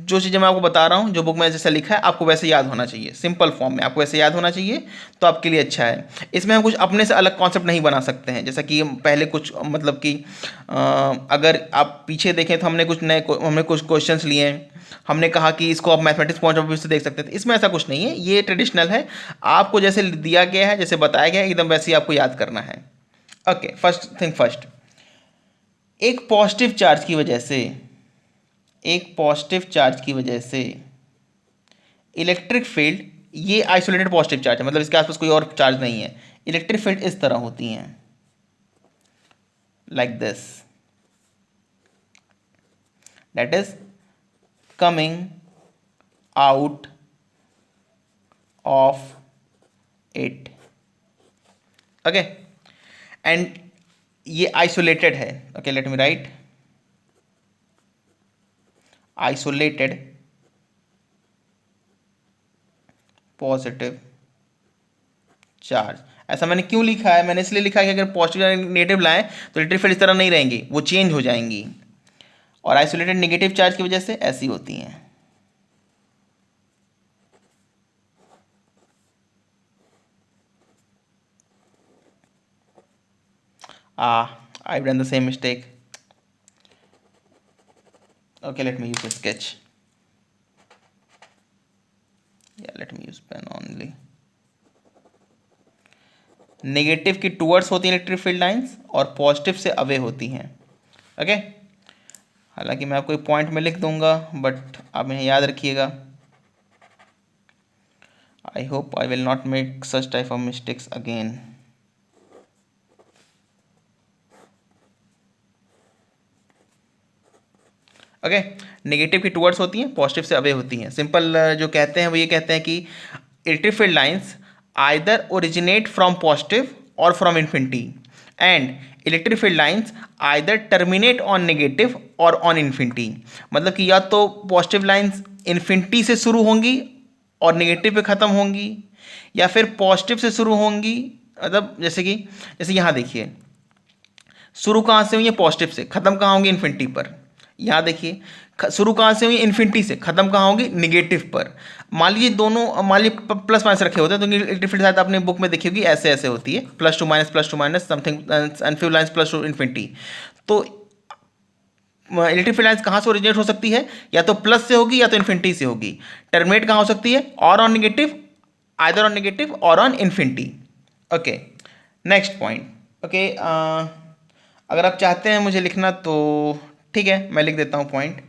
जो चीज़ें मैं आपको बता रहा हूँ, जो बुक में जैसा लिखा है, आपको वैसे याद होना चाहिए, सिंपल फॉर्म में आपको वैसे याद होना चाहिए, तो आपके लिए अच्छा है। इसमें हम कुछ अपने से अलग कॉन्सेप्ट नहीं बना सकते हैं, जैसा कि पहले कुछ मतलब कि अगर आप पीछे देखें तो हमने कुछ क्वेश्चंस लिए हैं, हमने कहा कि इसको आप मैथमेटिक्स पॉइंट ऑफ व्यू से देख सकते थे। इसमें ऐसा कुछ नहीं है, ये ट्रेडिशनल है, आपको जैसे दिया गया है, जैसे बताया गया है, एकदम वैसे ही आपको याद करना है। ओके, फर्स्ट थिंग फर्स्ट, एक पॉजिटिव चार्ज की वजह से, एक पॉजिटिव चार्ज की वजह से इलेक्ट्रिक फील्ड, ये आइसोलेटेड पॉजिटिव चार्ज है, मतलब इसके आसपास कोई और चार्ज नहीं है, इलेक्ट्रिक फील्ड इस तरह होती हैं, like this, that is coming out of it. Okay, and ये आइसोलेटेड है। Okay, let me right, isolated positive charge. ऐसा मैंने क्यों लिखा है? मैंने इसलिए लिखा है कि अगर पॉजिटिव या नेगेटिव लाएं तो इलेक्ट्रिक फील्ड इस तरह नहीं रहेंगी, वो चेंज हो जाएंगी, और आइसोलेटेड नेगेटिव चार्ज की वजह से ऐसी होती हैं। I've done the same mistake. Okay, let me use a sketch. Yeah, let me use pen only. Negative की टूवर्ड्स होती हैं इलेक्ट्रिक फील्ड लाइंस, और पॉजिटिव से अवे होती हैं। ओके, हालांकि मैं आपको एक पॉइंट में लिख दूंगा, बट आप इन्हें याद रखिएगा। I hope I will not make such type of mistakes again. Okay, negative की टूवर्ड्स होती हैं, पॉजिटिव से अवे होती हैं। सिंपल जो कहते हैं वो ये कहते हैं कि electric field lines either originate from positive और from infinity, and electric field lines either terminate on negative और ऑन इन्फिनिटी। मतलब कि या तो पॉजिटिव लाइंस इन्फिनिटी से शुरू होंगी और नेगेटिव पे ख़त्म होंगी, या फिर पॉजिटिव से शुरू होंगी, मतलब जैसे यहाँ देखिए, शुरू कहाँ से हुई है? पॉजिटिव से, खत्म कहाँ होंगी? इन्फिनिटी पर। यहाँ देखिए, शुरू कहाँ से हुई? इन्फिनिटी से, खत्म कहाँ होंगी? निगेटिव पर। मान लीजिए दोनों, मान लीजिए प्लस माइनस रखे होते हैं, तो इलेक्ट्रिक फील्ड शायद आपने बुक में देखी होगी, ऐसे ऐसे होती है, plus two minus something and few lines plus two infinity. तो इलेक्ट्रिक फील्ड लाइन्स कहाँ से ओरिजिनेट हो सकती है? या तो प्लस से होगी या तो इन्फिनिटी से होगी। टर्मिनेट कहाँ हो सकती है? और on negative, either on negative और on infinity. Okay, next point. Okay, अगर आप चाहते हैं मुझे लिखना तो ठीक है, मैं लिख देता हूँ point.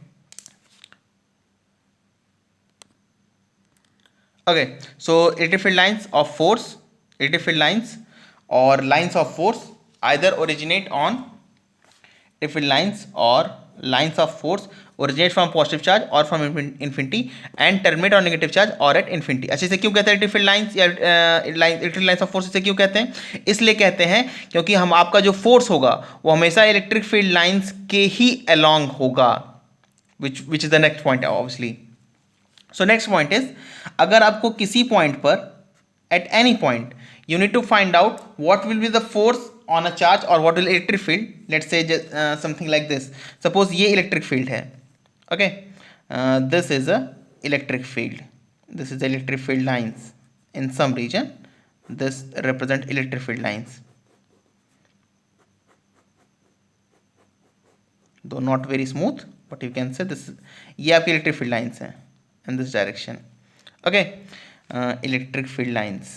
Okay, so electric field lines of force, electric field lines और lines of force either originate on, electric field lines और lines of force originate from positive charge और from infinity and terminate on negative charge और at infinity. अच्छे से क्यों कहते हैं electric field lines या इलेक्ट्रिक लाइंस ऑफ फोर्स, इसे क्यों कहते हैं? इसलिए कहते हैं क्योंकि हम आपका जो फोर्स होगा वो हमेशा इलेक्ट्रिक फील्ड लाइंस के ही अलोंग होगा, which is the next point obviously. So next point is, अगर आपको किसी पॉइंट पर, at any point you need to find out what will be the force on a charge or what will electric field. Let's say something like this. Suppose ये electric field है, okay, this is a electric field, this is the electric field lines in some region, this represent electric field lines, though not very smooth, but you can say this, ये आपकी electric field lines हैं in this direction. Okay, electric field lines.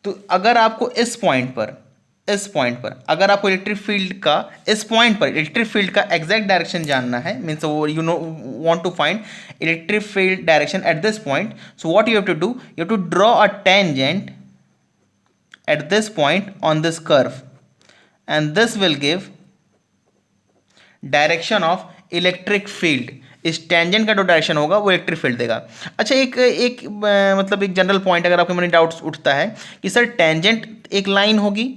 तो अगर आपको इस point पर इस point पर, अगर आपको इलेक्ट्रिक फील्ड का इस पॉइंट पर इलेक्ट्रिक फील्ड का एग्जैक्ट डायरेक्शन जानना है, मीन्स वो you know want to find electric field direction at this point, so what you have to do, you have to draw a tangent at this point on this curve, and this will give direction of electric field. इस tangent का जो direction होगा वो electric field देगा। अच्छा, एक मतलब एक जनरल पॉइंट अगर आपके मन में डाउट्स उठता है कि सर टेंजेंट एक लाइन होगी,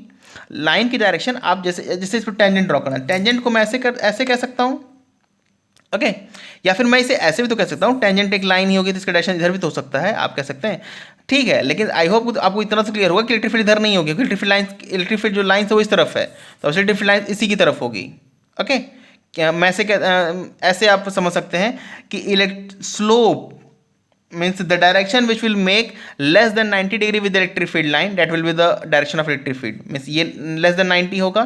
लाइन की डायरेक्शन आप जैसे जैसे इस पर टेंजेंट ड्रॉ करना, टेंजेंट को मैं ऐसे कह सकता हूँ, ओके या फिर मैं इसे ऐसे भी तो कह सकता हूँ, टेंजेंट एक लाइन ही होगी तो इसका डायरेक्शन इधर भी तो हो सकता है, आप कह सकते हैं, ठीक है। लेकिन आई होप आपको इतना तो क्लियर होगा कि इलेक्ट्रिक फील्ड इधर नहीं होगी, इलेक्ट्रिक फील्ड जो लाइन है वो इस तरफ है, तो इलेक्ट्रिक फील्ड लाइन इसी की तरफ होगी। ओके, क्या मैं ऐसे आप समझ सकते हैं कि elect slope means the direction which will make less than 90 degree with the electric field line, that will be the direction of electric field, means ये less than 90 होगा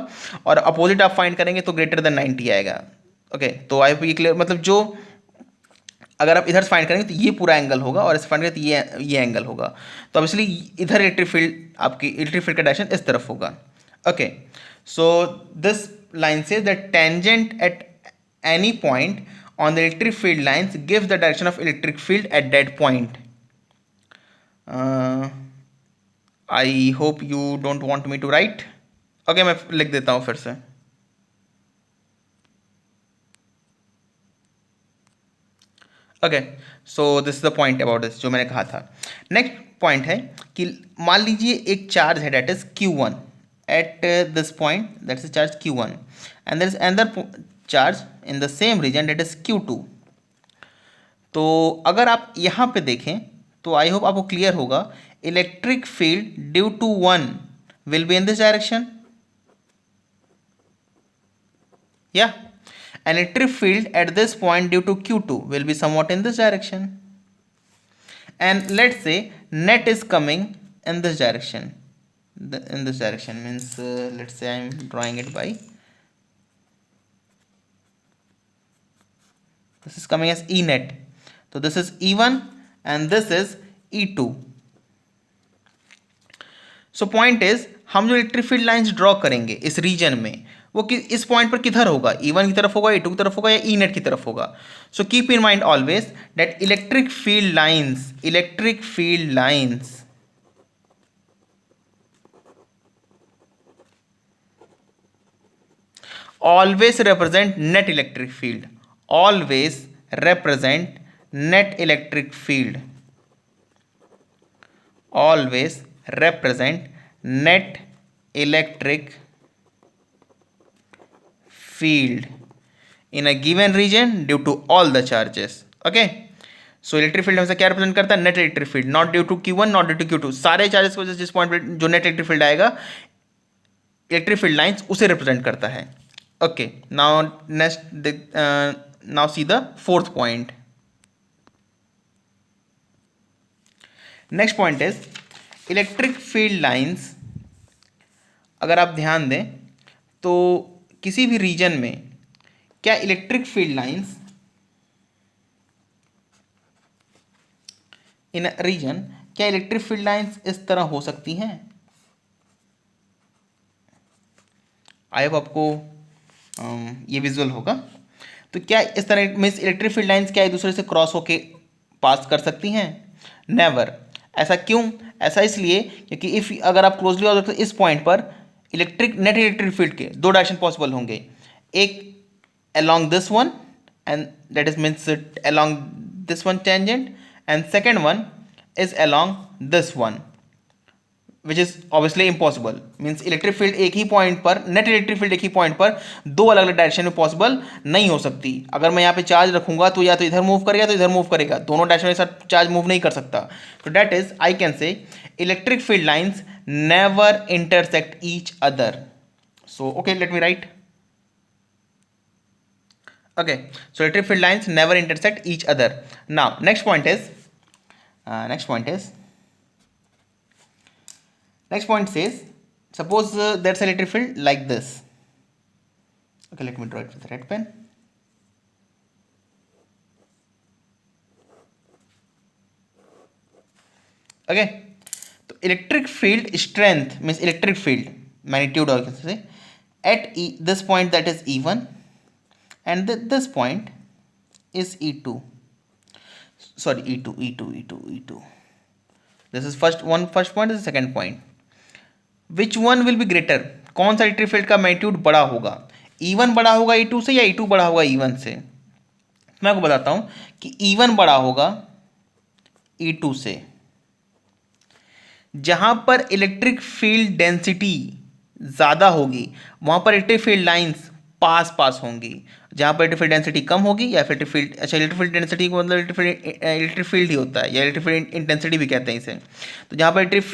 और अपोजिट आप फाइंड करेंगे तो greater than 90 आएगा। Okay, तो I hope ये clear, मतलब जो अगर आप इधर फाइंड करेंगे तो ये पूरा एंगल होगा और इस फाइंड करेंगे तो ये एंगल होगा, तो ऑब्वियसली इधर इलेक्ट्रिक फील्ड आपकी इलेक्ट्रिक फील्ड का डायरेक्शन इस तरफ होगा। Okay, so this line says that tangent at any point on the electric field lines gives the direction of electric field at that point. I hope you don't want me to write. Okay, मैं लिख देता हूँ फिर से। Okay, so this is the point about this जो मैंने कहा था। नेक्स्ट पॉइंट है कि मान लीजिए एक चार्ज है that is Q1 at this point, that's the charge Q1, and there is another charge in the same region that is Q2। तो अगर आप यहाँ पे देखें तो आई होप आपको क्लियर होगा, electric field due to one will be in this direction, या electric field at this point due to Q2 will be somewhat in this direction, and let's say net is coming in this direction. In this direction means let's say I am drawing it by, this is coming as E net, so this is E1 and this is E2। so point is हम जो electric field lines draw करेंगे इस reason में वो इस point पर किधर होगा, E1 की तरफ होगा, E2 की तरफ होगा या E net की तरफ होगा। So keep in mind always that electric field lines always represent net electric field, always represent net electric field, always represent net electric field in a given region due to all the charges। okay, so electric field हमेशा क्या represent करता है, net electric field, not due to Q1 not due to Q2, सारे charges को जिस point पे जो net electric field आएगा इलेक्ट्रिक फील्ड लाइंस उसे रिप्रेजेंट करता है। okay, now now see the fourth point। next point is electric field lines, अगर आप ध्यान दें तो किसी भी रीजन में क्या electric field lines in region, क्या इलेक्ट्रिक फील्ड लाइंस इस तरह हो सकती हैं? आई होप आपको ये विजुअल होगा। तो क्या इस तरह मीन्स इलेक्ट्रिक फील्ड लाइंस क्या एक दूसरे से क्रॉस होके पास कर सकती हैं? नेवर। ऐसा क्यों? ऐसा इसलिए क्योंकि इफ अगर आप क्लोजली ऑब्जर्व करें इस पॉइंट पर नेट इलेक्ट्रिक फील्ड के दो डायरेक्शन पॉसिबल होंगे, एक along this one and that is means along this one tangent, and second one is along this one which is obviously impossible, means electric field एक ही point पर, net electric field एक ही point पर दो अलग अलग direction में possible नहीं हो सकती। अगर मैं यहाँ पे चार्ज रखूंगा तो या तो इधर मूव करेगा तो इधर मूव करेगा, दोनों डायरेक्शन में साथ चार्ज मूव नहीं कर सकता। तो that is I can say electric field lines never intersect each other. So okay, let me right. okay, so electric field lines never intersect each other। now next point is says suppose there's an electric field like this। okay, let me draw it with the red pen। okay, तो electric field strength means electric field magnitude और से eight this point that is E1 and this point is E2, sorry E2. This is first point, this is second point. Which one will be greater? कौन सा electric field का magnitude बड़ा होगा? E1 बड़ा होगा E2 से या E2 बड़ा होगा E1 से? मैं आपको बताता हूं कि E1 बड़ा होगा E2 से। जहां पर इलेक्ट्रिक फील्ड डेंसिटी ज़्यादा होगी वहां पर इलेक्ट्रिक फील्ड लाइंस पास होंगी। जहां पर इलेक्ट्रिक फील्ड डेंसिटी कम होगी या फिर इलेक्ट्रिक फील्ड डेंसिटी को मतलब इलेक्ट्रिक फील्ड ही होता है या इलेक्ट्रिक फील्ड इंटेंसिटी भी कहते हैं इसे। तो जहां पर इलेक्ट्रिक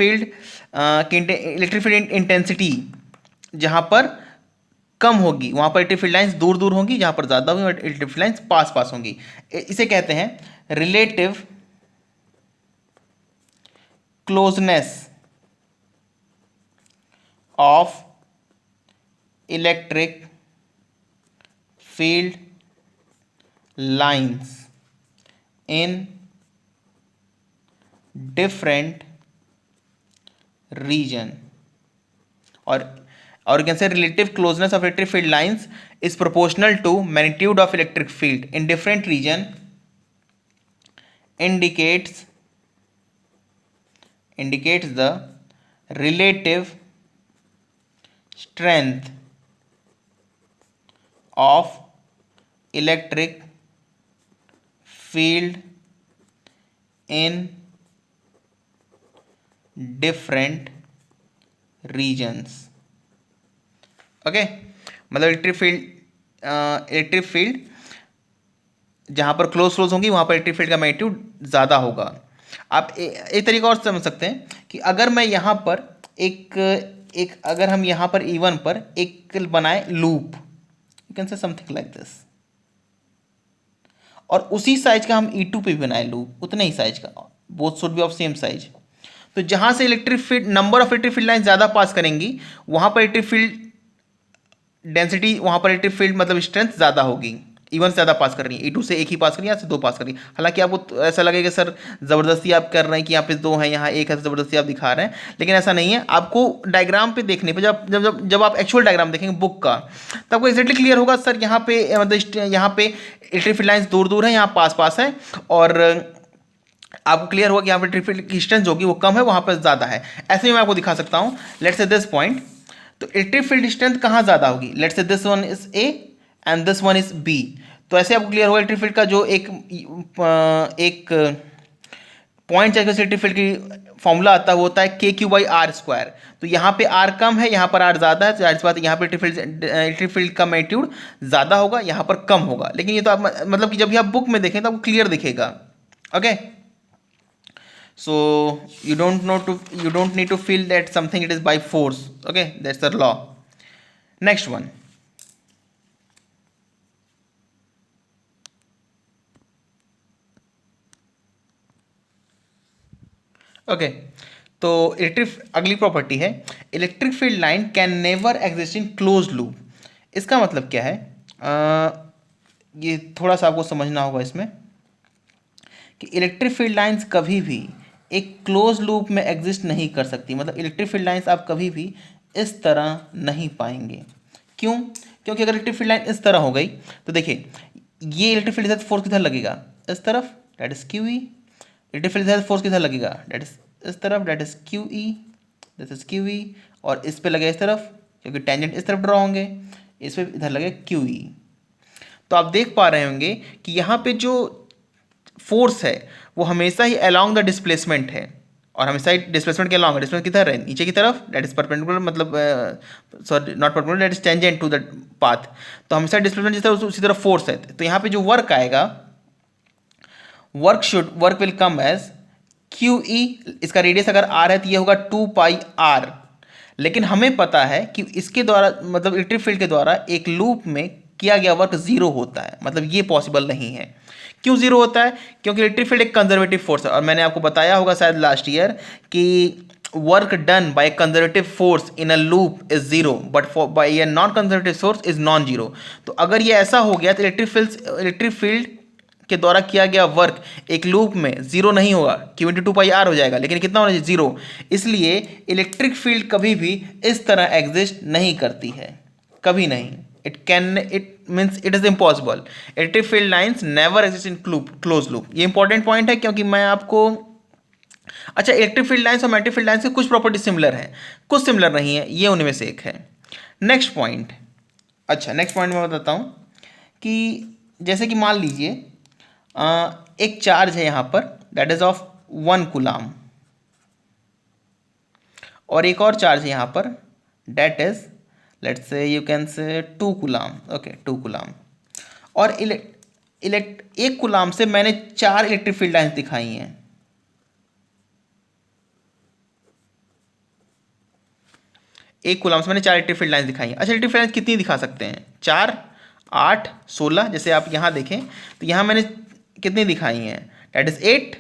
फील्ड इंटेंसिटी जहां पर कम होगी वहां पर इलेक्ट्रिक फील्ड लाइंस दूर होंगी, जहां पर ज़्यादा होगी इलेक्ट्रिक फील्ड लाइंस पास होंगी। इसे कहते हैं relative closeness of electric field lines in different region or you can say relative closeness of electric field lines is proportional to magnitude of electric field in different region indicates the relative strength of electric field in different regions. Okay, मतलब electric field जहां पर close होंगी वहां पर electric field का magnitude ज़्यादा होगा। आप एक तरीका और समझ सकते हैं कि अगर मैं यहाँ पर अगर हम यहाँ पर E1 पर एक बनाए loop, you can say something like this, और उसी साइज का हम E2 पे भी बनाए लूप, उतने ही साइज का, both should be of same size. तो जहां से electric field number of electric field line ज्यादा पास करेंगी वहां पर इलेक्ट्रिक फील्ड डेंसिटी, वहां पर इलेक्ट्रिक फील्ड मतलब स्ट्रेंथ ज्यादा होगी। E1 से ज़्यादा पास कर रही है, E2 से एक ही पास कर रही है, यहाँ से दो पास कर रही है। हालांकि आपको ऐसा लगेगा सर ज़बरदस्ती आप कर रहे हैं कि यहाँ पे दो हैं यहाँ एक है, ज़बरदस्ती आप दिखा रहे हैं, लेकिन ऐसा नहीं है। आपको डायग्राम पे देखने पे जब आप एक्चुअल डायग्राम देखेंगे बुक का तो आपको एक्जैक्टली क्लियर होगा सर यहाँ पे मतलब यहाँ पे इलेक्ट्रिक फील्ड लाइन्स दूर है, यहाँ पास है, और आपको क्लियर होगा कि यहाँ पे इलेक्ट्रिक फील्ड की डिस्टेंस होगी वो कम है, वहाँ पर ज़्यादा है। ऐसे ही मैं आपको दिखा सकता हूँ, लेट्स से दिस पॉइंट, तो इलेक्ट्रिक फील्ड डिस्टेंस कहाँ ज़्यादा होगी, let's say this one is A and this one is B. तो ऐसे आपको क्लियर होगा इलेक्ट्रिक फील्ड का जो एक पॉइंट चार्ज इलेक्ट्रिक फील्ड की फॉर्मूला आता है वो होता है KQ/R²। तो यहाँ पे R कम है, यहाँ पर R ज़्यादा है, तो जाहिर सी बात है यहाँ पे इलेक्ट्रिक फील्ड का मैग्नीट्यूड ज़्यादा होगा, यहाँ पर कम होगा। लेकिन ये तो आप मतलब कि जब भी आप बुक में देखें तो आपको क्लियर दिखेगा। Okay, so you don't need to feel that something it is by force. Okay, that's the law. Next one, okay तो अगली प्रॉपर्टी है electric field line can never exist in close loop. इसका मतलब क्या है, ये थोड़ा सा आपको समझना होगा इसमें कि इलेक्ट्रिक फील्ड लाइंस कभी भी एक क्लोज लूप में एग्जिस्ट नहीं कर सकती। मतलब इलेक्ट्रिक फील्ड लाइंस आप कभी भी इस तरह नहीं पाएंगे। क्यों? क्योंकि अगर इलेक्ट्रिक फील्ड लाइन इस तरह हो गई तो देखिए ये इलेक्ट्रिक फील्ड फोर्स किधर लगेगा, इस तरफ, that is QE। Electric field force किधर लगेगा, दैट इज इस तरफ, that is QE, this is QE, और इस पे लगे इस तरफ क्योंकि टेंजेंट इस तरफ ड्रॉ होंगे, इस पे इधर लगे QE। तो आप देख पा रहे होंगे कि यहाँ पे जो फोर्स है वो हमेशा ही अलोंग द डिस्प्लेसमेंट है, और हमेशा ही डिस्प्लेसमेंट के अलोंग है। डिस्प्लेसमेंट किधर है, नीचे की तरफ, दैट इज परपेंडिकुलर, मतलब sorry not perpendicular, that is tangent to the path. तो हमेशा डिस्प्लेसमेंट जिस तरफ उसी तरफ फोर्स है। तो यहाँ पे जो वर्क आएगा, work will come as QE। इसका रेडियस अगर R है तो ये होगा 2πr। लेकिन हमें पता है कि इसके द्वारा मतलब इलेक्ट्रिक फील्ड के द्वारा एक लूप में किया गया वर्क 0 होता है, मतलब ये पॉसिबल नहीं है। क्यों 0 होता है? क्योंकि इलेक्ट्रिक फील्ड एक कंजर्वेटिव फोर्स है, और मैंने आपको बताया होगा शायद लास्ट ईयर कि work done by conservative force in a loop is 0 but by a non conservative force is non 0। तो अगर ये ऐसा हो गया तो इलेक्ट्रिक फील्ड के द्वारा किया गया वर्क एक लूप में जीरो नहीं होगा, Q×2πr हो जाएगा, लेकिन कितना होना चाहिए, जीरो। इसलिए इलेक्ट्रिक फील्ड कभी भी इस तरह एग्जिस्ट नहीं करती है, कभी नहीं। It means it is impossible. Electric field lines never exist in close loop. ये इंपॉर्टेंट पॉइंट है क्योंकि मैं आपको, अच्छा, इलेक्ट्रिक फील्ड लाइन्स और मैग्नेटिक फील्ड लाइन्स के कुछ प्रॉपर्टी सिमिलर है, कुछ सिमिलर नहीं है, ये उनमें से एक है। नेक्स्ट पॉइंट, अच्छा नेक्स्ट पॉइंट मैं बताता हूँ कि जैसे कि मान लीजिए एक चार्ज है यहाँ पर, दैट इज ऑफ 1 कूलाम, और एक और चार्ज है यहाँ पर, that is let's say you can से 2 कूलाम, ओके 2 कूलाम। और एक कूलाम से मैंने 4 इलेक्ट्रिक फील्ड लाइन्स दिखाई हैं। एक कूलाम से मैंने 4 इलेक्ट्रिक फील्ड लाइन्स दिखाई हैं। अच्छा, इलेक्ट्रिक फील्ड लाइन्स कितनी दिखा सकते हैं, 4, 8, 16। जैसे आप यहाँ देखें तो यहाँ मैंने कितनी दिखाई हैं, दैट इज 8,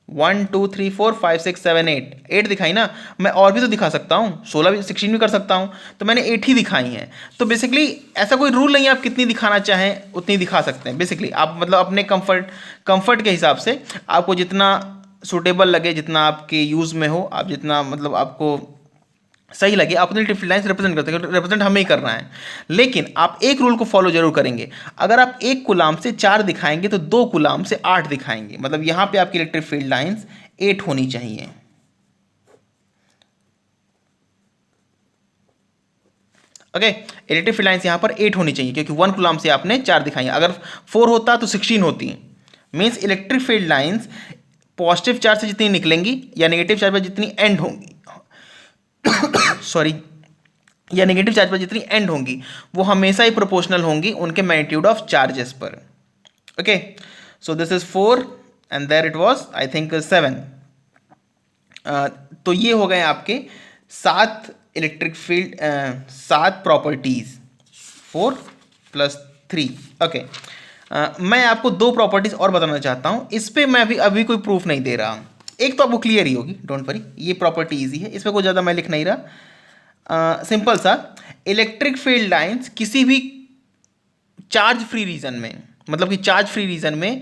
1 2 3 4 5 6 7 8, 8 दिखाई ना। मैं और भी तो दिखा सकता हूँ, 16 भी, 16 भी कर सकता हूँ, तो मैंने 8 ही दिखाई हैं। तो बेसिकली ऐसा कोई रूल नहीं है, आप कितनी दिखाना चाहें उतनी दिखा सकते हैं। बेसिकली आप मतलब अपने कंफर्ट के हिसाब से, आपको जितना सूटेबल लगे, जितना आपके यूज़ में हो, आप जितना मतलब आपको सही लगे, आप अपनी इलेक्ट्रिक फील्ड लाइन्स रिप्रेजेंट करते हैं, रिप्रेजेंट हमें ही करना है। लेकिन आप एक रूल को फॉलो जरूर करेंगे, अगर आप एक कूलाम से 4 दिखाएंगे तो 2 कूलाम से 8 दिखाएंगे, मतलब यहां पे आपकी इलेक्ट्रिक फील्ड लाइन्स 8 होनी चाहिए। ओके, इलेक्ट्रिक फील्ड लाइन्स यहां पर 8 होनी चाहिए क्योंकि 1 कूलाम से आपने 4 दिखाई है। अगर 4 होता तो 16 होती। Means electric field lines positive charge से जितनी निकलेंगी या नेगेटिव चार्ज पर जितनी एंड होंगी, सॉरी, या नेगेटिव चार्ज पर जितनी एंड होंगी, वो हमेशा ही प्रोपोर्शनल होंगी उनके मैग्नीट्यूड ऑफ चार्जेस पर। Okay, so this is 4 and there it was I think 7। तो ये हो गए आपके 7 इलेक्ट्रिक फील्ड, 7 प्रॉपर्टीज, 4 + 3। ओके, मैं आपको 2 प्रॉपर्टीज और बताना चाहता हूं, इस पर मैं अभी कोई प्रूफ नहीं दे रहा। एक तो आपको क्लियर ही होगी, डोंट वरी, ये प्रॉपर्टी ईजी है, इस पर कोई ज़्यादा मैं लिख नहीं रहा। सिंपल सा, इलेक्ट्रिक फील्ड लाइंस किसी भी चार्ज फ्री रीजन में, मतलब कि चार्ज फ्री रीजन में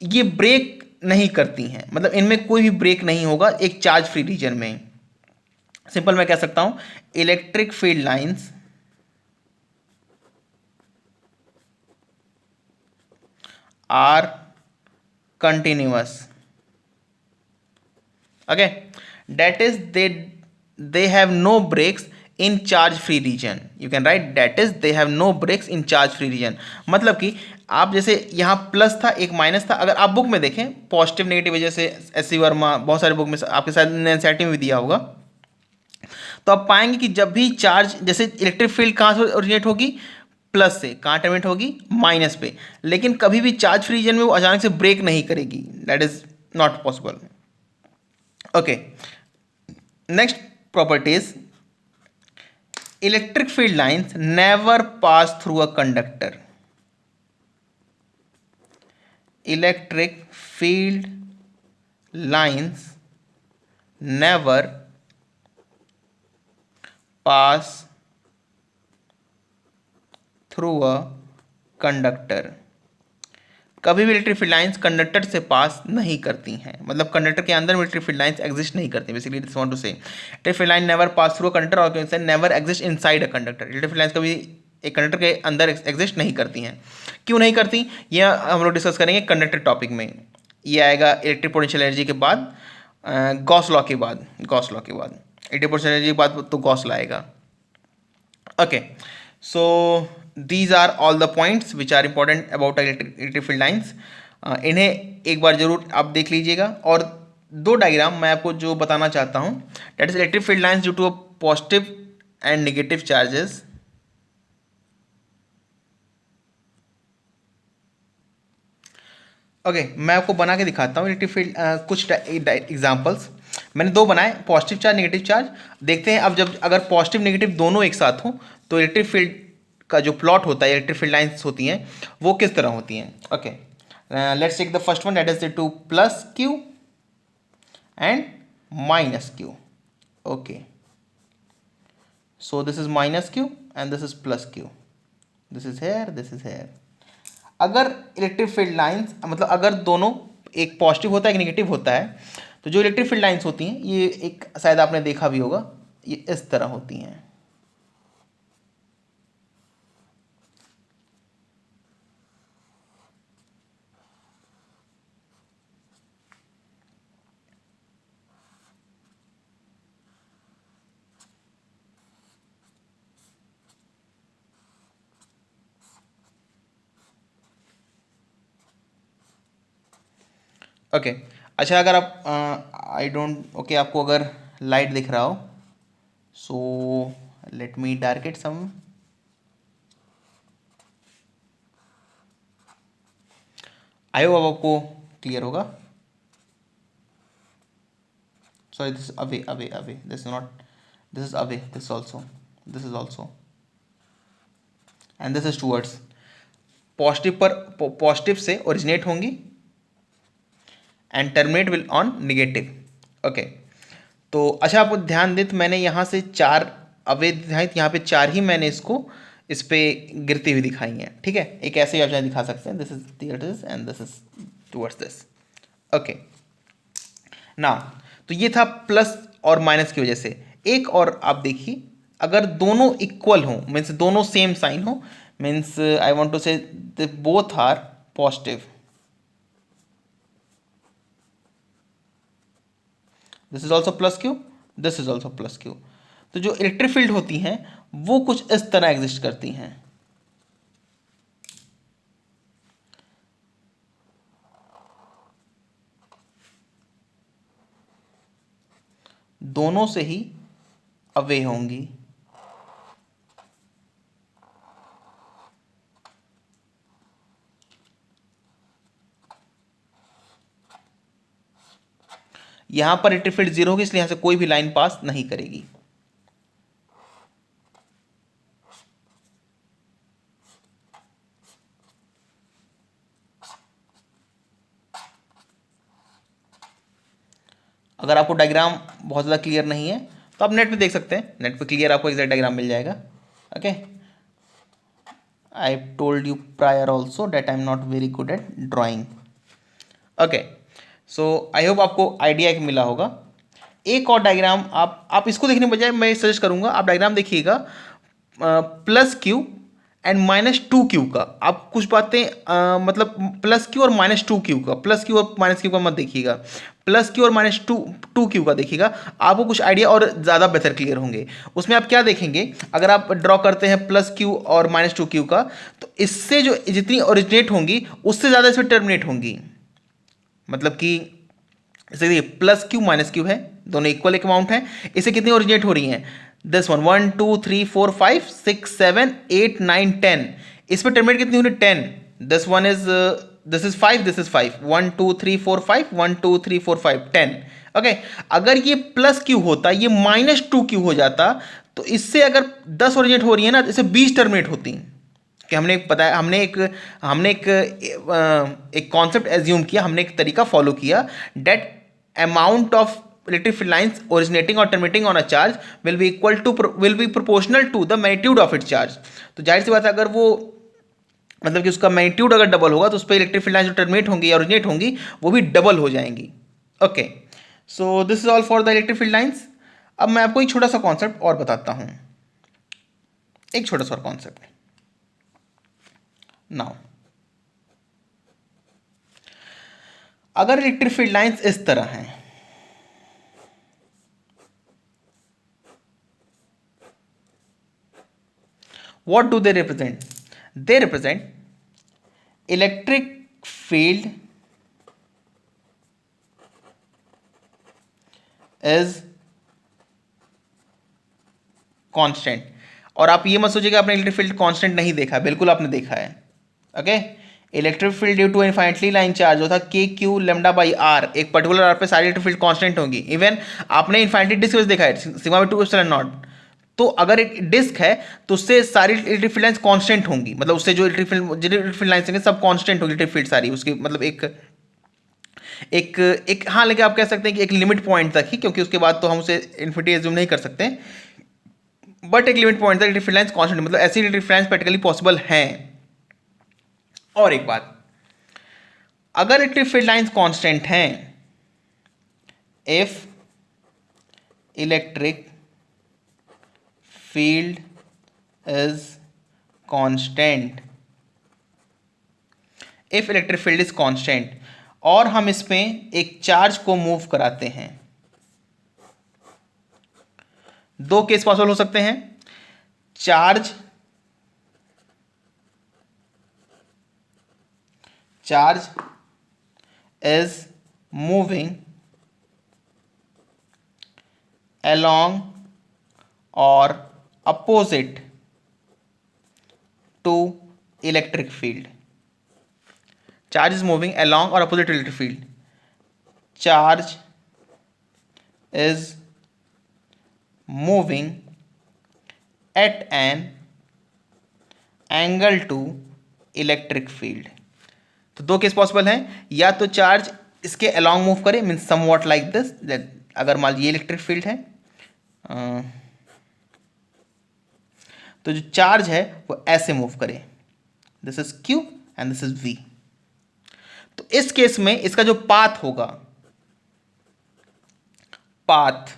ये ब्रेक नहीं करती हैं, मतलब इनमें कोई भी ब्रेक नहीं होगा एक चार्ज फ्री रीजन में। सिंपल मैं कह सकता हूं, electric field lines are continuous. Okay, that is they have no breaks in charge free region. You can write that is they have no breaks in charge free region। मतलब कि आप जैसे यहाँ प्लस था, एक माइनस था, अगर आप बुक में देखें पॉजिटिव नेगेटिव वजह से, एस.सी. वर्मा, बहुत सारे बुक में, आपके साथ एनसीईआरटी में भी दिया होगा, तो आप पाएंगे कि जब भी चार्ज, जैसे इलेक्ट्रिक फील्ड कहाँ से ओरिजिनेट होगी, प्लस से, कहाँ टर्मिनेट होगी, माइनस पे, लेकिन कभी भी चार्ज फ्री रीजन में वो अचानक से ब्रेक नहीं करेगी, that is not possible. Okay, next property is electric field lines never pass through a conductor। electric field lines never pass through a conductor। कभी भी इलेक्ट्रिक फील्ड लाइंस कंडक्टर से पास नहीं करती हैं, मतलब कंडक्टर के अंदर इलेक्ट्रिक फील्ड लाइंस एग्जिस्ट नहीं करती। Basically this want to say electric field line never pass through a conductor, और can say never exist inside a conductor. Electric field lines कभी एक कंडक्टर के अंदर एग्जिस्ट नहीं करती हैं। क्यों नहीं करती, यह हम लोग डिस्कस करेंगे कंडक्टर टॉपिक में। ये आएगा इलेक्ट्रिक पोटेंशियल एनर्जी के बाद, गॉस लॉ के बाद, इलेक्ट्रिक पोटेंशियल एनर्जी के बाद तो गॉस लॉ आएगा। Okay, so these are all the points which are important about electric field lines। इन्हें एक बार जरूर आप देख लीजिएगा। और 2 डायग्राम मैं आपको जो बताना चाहता हूँ, that is electric field lines due to a positive and negative charges। Okay, मैं आपको बना के दिखाता हूँ इलेक्ट्रिक फील्ड, कुछ एग्जांपल्स मैंने 2 बनाए, पॉजिटिव चार्ज, नेगेटिव चार्ज। देखते हैं अब जब अगर पॉजिटिव नेगेटिव दोनों एक साथ हो तो इलेक्ट्रिक फील्ड का जो प्लॉट होता है, इलेक्ट्रिक फील्ड लाइंस होती हैं, वो किस तरह होती हैं। Okay, let's take the first one, that is the 2 + q and -q। Okay, so this is -q and this is +q, this is here, this is here. अगर इलेक्ट्रिक फील्ड लाइंस मतलब अगर दोनों एक पॉजिटिव होता है एक negative होता है, तो जो इलेक्ट्रिक फील्ड लाइंस होती हैं ये एक शायद आपने देखा भी होगा, ये इस तरह होती हैं। ओके अच्छा, अगर आप आई डोंट ओके आपको अगर लाइट दिख रहा हो, so let me dark it some. I hope अब आपको क्लियर होगा। Sorry this away away away, this not, this is away, this also, this is also, and this is towards. Positive पर positive से originate होंगी and terminate will on negative. Okay तो अच्छा आप ध्यान दें, तो मैंने यहाँ से 4 अवे दिखाई, यहाँ पे 4 ही मैंने इसको इस पे गिरती हुई दिखाई हैं, ठीक है। एक ऐसे ही आप चाहे दिखा सकते हैं, this is this and this is towards this. Okay ना, तो ये था प्लस और माइनस की वजह से। एक और आप देखिए, अगर दोनों इक्वल हों मीन्स दोनों सेम साइन हो, means I want to say both are positive, this is also plus Q, this is also plus Q. तो जो इलेक्ट्रिक फील्ड होती हैं वो कुछ इस तरह एग्जिस्ट करती हैं। दोनों से ही अवे होंगी, यहां पर इलेक्ट्रिक फील्ड 0 होगी, इसलिए यहां से कोई भी लाइन पास नहीं करेगी। अगर आपको डायग्राम बहुत ज़्यादा क्लियर नहीं है तो आप नेट पे देख सकते हैं, नेट पे क्लियर आपको एग्जैक्ट डायग्राम मिल जाएगा। Okay I told you prior also that I am not very good at drawing. Okay so I hope आपको आइडिया एक मिला होगा। एक और डायग्राम आप इसको देखने बजाय मैं सजेस्ट करूंगा आप डायग्राम देखिएगा प्लस क्यू एंड -2q का। आप कुछ बातें मतलब प्लस क्यू और -2q का, प्लस क्यू और माइनस क्यू का मत देखिएगा, प्लस क्यू और -2q का देखिएगा, आपको कुछ आइडिया और ज़्यादा बेहतर क्लियर होंगे। उसमें आप क्या देखेंगे, अगर आप ड्रॉ करते हैं प्लस क्यू और -2q का, तो इससे जो जितनी ओरिजिनेट होंगी उससे ज़्यादा इसमें टर्मिनेट होंगी। मतलब कि जैसे देखिए प्लस क्यू माइनस क्यू है, दोनों इक्वल एक अमाउंट है, इसे कितनी ओरिजिनेट हो रही हैं, दिस वन 1 2 3 4 5 6 7 8 9 10, इस पर टर्मिनेट कितनी हो रही 10, this one is this is 5, this is 5 1 2 3 4 5 1 2 3 4 5 10। Okay अगर ये प्लस क्यू होता, ये -2q हो जाता, तो इससे अगर 10 ओरिजिनेट हो रही है ना, इससे 20 टर्मिनेट होती कि हमने बताया, हमने एक कॉन्सेप्ट एज्यूम किया, हमने एक तरीका फॉलो किया, date amount of electric field lines originating or terminating on a charge will be proportional to the magnitude of its charge। तो जाहिर सी बात है, अगर वो मतलब कि उसका मैग्नीट्यूड अगर डबल होगा तो उस पर इलेक्ट्रिक फील्ड लाइन जो टर्मिनेट होंगी या ओरिजिनेट होंगी वो भी डबल हो जाएंगी। Okay so this is all for the electric field lines. अब मैं आपको एक छोटा सा कॉन्सेप्ट और बताता हूं, एक छोटा सा कॉन्सेप्ट। नाउ अगर इलेक्ट्रिक फील्ड लाइंस इस तरह हैं, what do they represent? They represent electric field is constant। और आप ये मत सोचिएगा आपने इलेक्ट्रिक फील्ड कांस्टेंट नहीं देखा, बिल्कुल आपने देखा है। Okay electric field due to infinitely line charge होता के क्यू लेमडा बाई आर, एक पर्टिकुलर आर पे सारी इलेक्ट्रिक फील्ड कांस्टेंट होगी। इवन आपने इनफाइनटी डिस्क देखा है सिग्मा बाई 2 एप्सिलॉन नॉट, तो अगर एक डिस्क है तो उससे सारी इलेक्ट्रिक फील्ड लाइंस कांस्टेंट होंगी, मतलब उससे जो इलेक्ट्रिक फील्ड लाइंस होंगे सब कांस्टेंट होंगी इलेक्ट्रिक फील्ड सारी, उसकी मतलब एक एक एक हाँ, लेकिन आप कह सकते हैं कि एक लिमिट पॉइंट तक ही, क्योंकि उसके बाद तो हम उसे इन्फिनिटी एज्यूम नहीं कर सकते, बट एक लिमिट पॉइंट तक इलेक्ट्रिक फील्ड लाइंस कांस्टेंट, मतलब ऐसी electric field lines practically possible हैं। और एक बात, अगर इलेक्ट्रिक फील्ड लाइंस कांस्टेंट हैं, if electric field is constant, if electric field is constant और हम इसमें एक चार्ज को मूव कराते हैं, दो केस पॉसिबल हो सकते हैं। Charge is moving along or opposite to electric field. Charge is moving along or opposite to electric field. Charge is moving at an angle to electric field. तो दो case possible हैं, या तो charge इसके along move करे, means somewhat like this, अगर मान लीजिए इलेक्ट्रिक फील्ड है तो जो चार्ज है वो ऐसे मूव करे, this is Q and this is V। तो इस केस में इसका जो पाथ होगा, path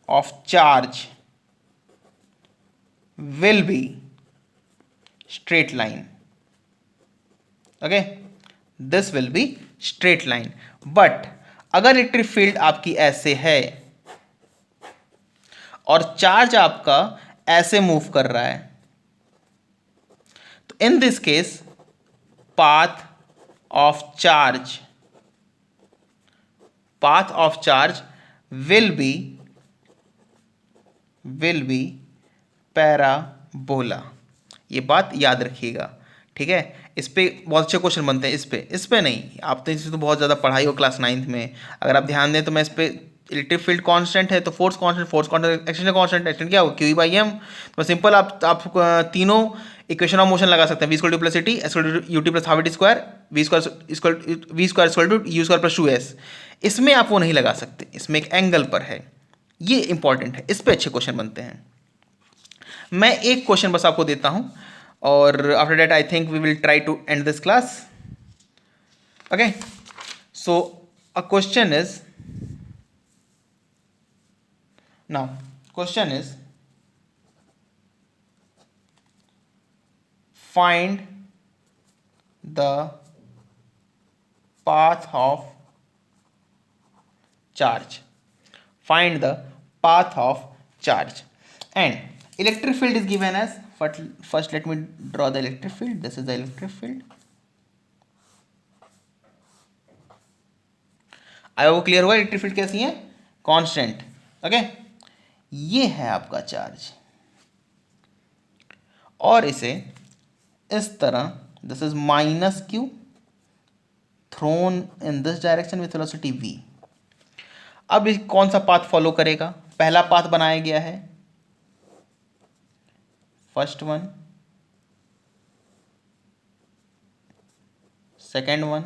of charge will be straight line. Okay, this will be straight line. But अगर इलेक्ट्रिक फील्ड आपकी ऐसे है और चार्ज आपका ऐसे मूव कर रहा है, तो in this case path of charge will be parabola. ये बात याद रखिएगा, ठीक है। इस पे बहुत अच्छे क्वेश्चन बनते हैं, इस पे नहीं, आप तो इसे तो बहुत ज़्यादा पढ़ाई हो क्लास 9th में। अगर आप ध्यान दें तो मैं इस पे इलेक्ट्रिक फील्ड कांस्टेंट है तो फोर्स कांस्टेंट, एक्सटेंशन कांस्टेंट क्या होगा, QE/m। तो सिंपल आप तीनों इक्वेशन ऑफ मोशन लगा सकते हैं, v = plus T, s = ut plus half t square, v square to u square plus 2s। इसमें आप वो नहीं लगा सकते, इसमें एक एंगल पर है, ये इंपॉर्टेंट है, इस पे अच्छे क्वेश्चन बनते हैं। मैं एक क्वेश्चन बस आपको देता हूं और after that I think we will try to end this class. Okay, so a question is, now question is find the path of charge, find the path of charge, and electric field is given as, first let me draw the electric field. This is the electric field. आई वो clear हुआ, electric field कैसी है, constant. Okay, ये है आपका charge और इसे इस तरह, this is -q thrown in this direction with velocity v। अब कौन सा पाथ फॉलो करेगा, पहला पाथ बनाया गया है, first one, second one,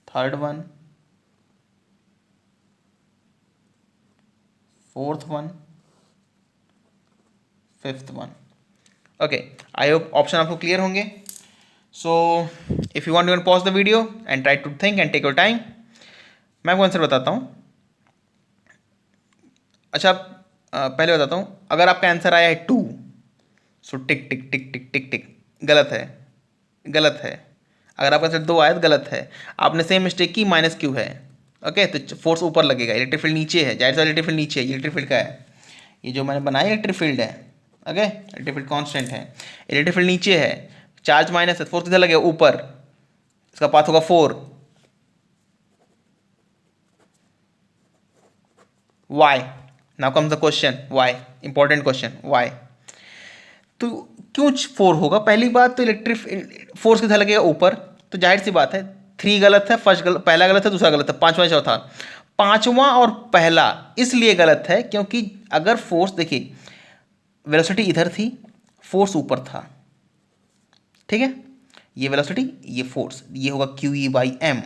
third one, fourth one, fifth one. Okay, I hope option आपको क्लियर होंगे। So if you want you can pause the video and try to think and take your time. मैं आपको answer बताता हूँ। अच्छा, पहले बताता हूँ, अगर आपका आंसर आया है 2, सो टिक टिक टिक टिक टिक टिक, गलत है, गलत है। अगर आपका आंसर 2 आया तो गलत है, आपने सेम मिस्टेक की, -q है। ओके, तो फोर्स ऊपर लगेगा, इलेक्ट्रिक फील्ड नीचे है, जाहिर सा इलेक्ट्रिक फील्ड नीचे है, इलेक्ट्रिक फील्ड का है, ये जो मैंने बनाया इलेक्ट्रिक फील्ड है। ओके, इलेक्ट्रिक फील्ड कांस्टेंट है, इलेक्ट्रिक फील्ड नीचे है, चार्ज माइनस है, फोर्स किधर लगेगा, ऊपर, इसका पाथ होगा 4। Why, now comes the question, why, important question, why. तो क्यों 4 होगा, पहली बात तो इलेक्ट्रिक फोर्स किधर लगेगा, ऊपर, तो जाहिर सी बात है 3 गलत है, पहला गलत है, दूसरा गलत है, पांचवा चौथा। पांचवा और पहला इसलिए गलत है क्योंकि अगर फोर्स, देखिए वेलोसिटी इधर थी, फोर्स ऊपर था, ठीक है, ये वेलोसिटी, ये फोर्स, ये होगा QE/m।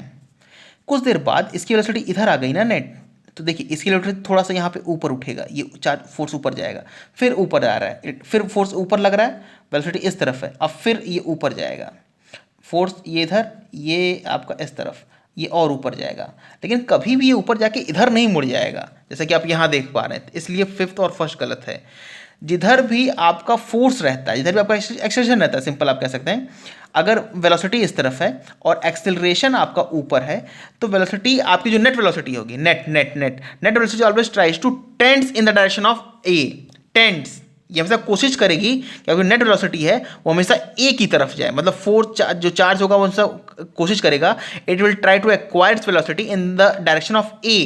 कुछ देर बाद इसकी वेलोसिटी इधर आ गई ना नेट, तो देखिए इसकी इलेक्ट्रिक थोड़ा सा यहाँ पे ऊपर उठेगा, ये चार्ज फोर्स ऊपर जाएगा, फिर ऊपर आ रहा है, फिर फोर्स ऊपर लग रहा है, वेलोसिटी इस तरफ है, अब फिर ये ऊपर जाएगा, फोर्स ये इधर, ये आपका इस तरफ, ये और ऊपर जाएगा, लेकिन कभी भी ये ऊपर जाके इधर नहीं मुड़ जाएगा, जैसा कि आप यहाँ देख पा रहे हैं। इसलिए फिफ्थ और फर्स्ट गलत है। जिधर भी आपका फोर्स रहता है, जिधर भी आपका एक्सेलरेशन रहता है, सिंपल आप कह सकते हैं, अगर वेलोसिटी इस तरफ है और एक्सेलरेशन आपका ऊपर है, तो वेलोसिटी आपकी जो नेट वेलोसिटी होगी, net velocity always tries to tends in the direction of a, tends, ये हमेशा कोशिश करेगी कि अगर नेट वेलोसिटी है वो हमेशा ए की तरफ जाए, मतलब फोर्स जो चार्ज होगा वो हमेशा कोशिश करेगा, it will try to acquire its velocity in the direction of A,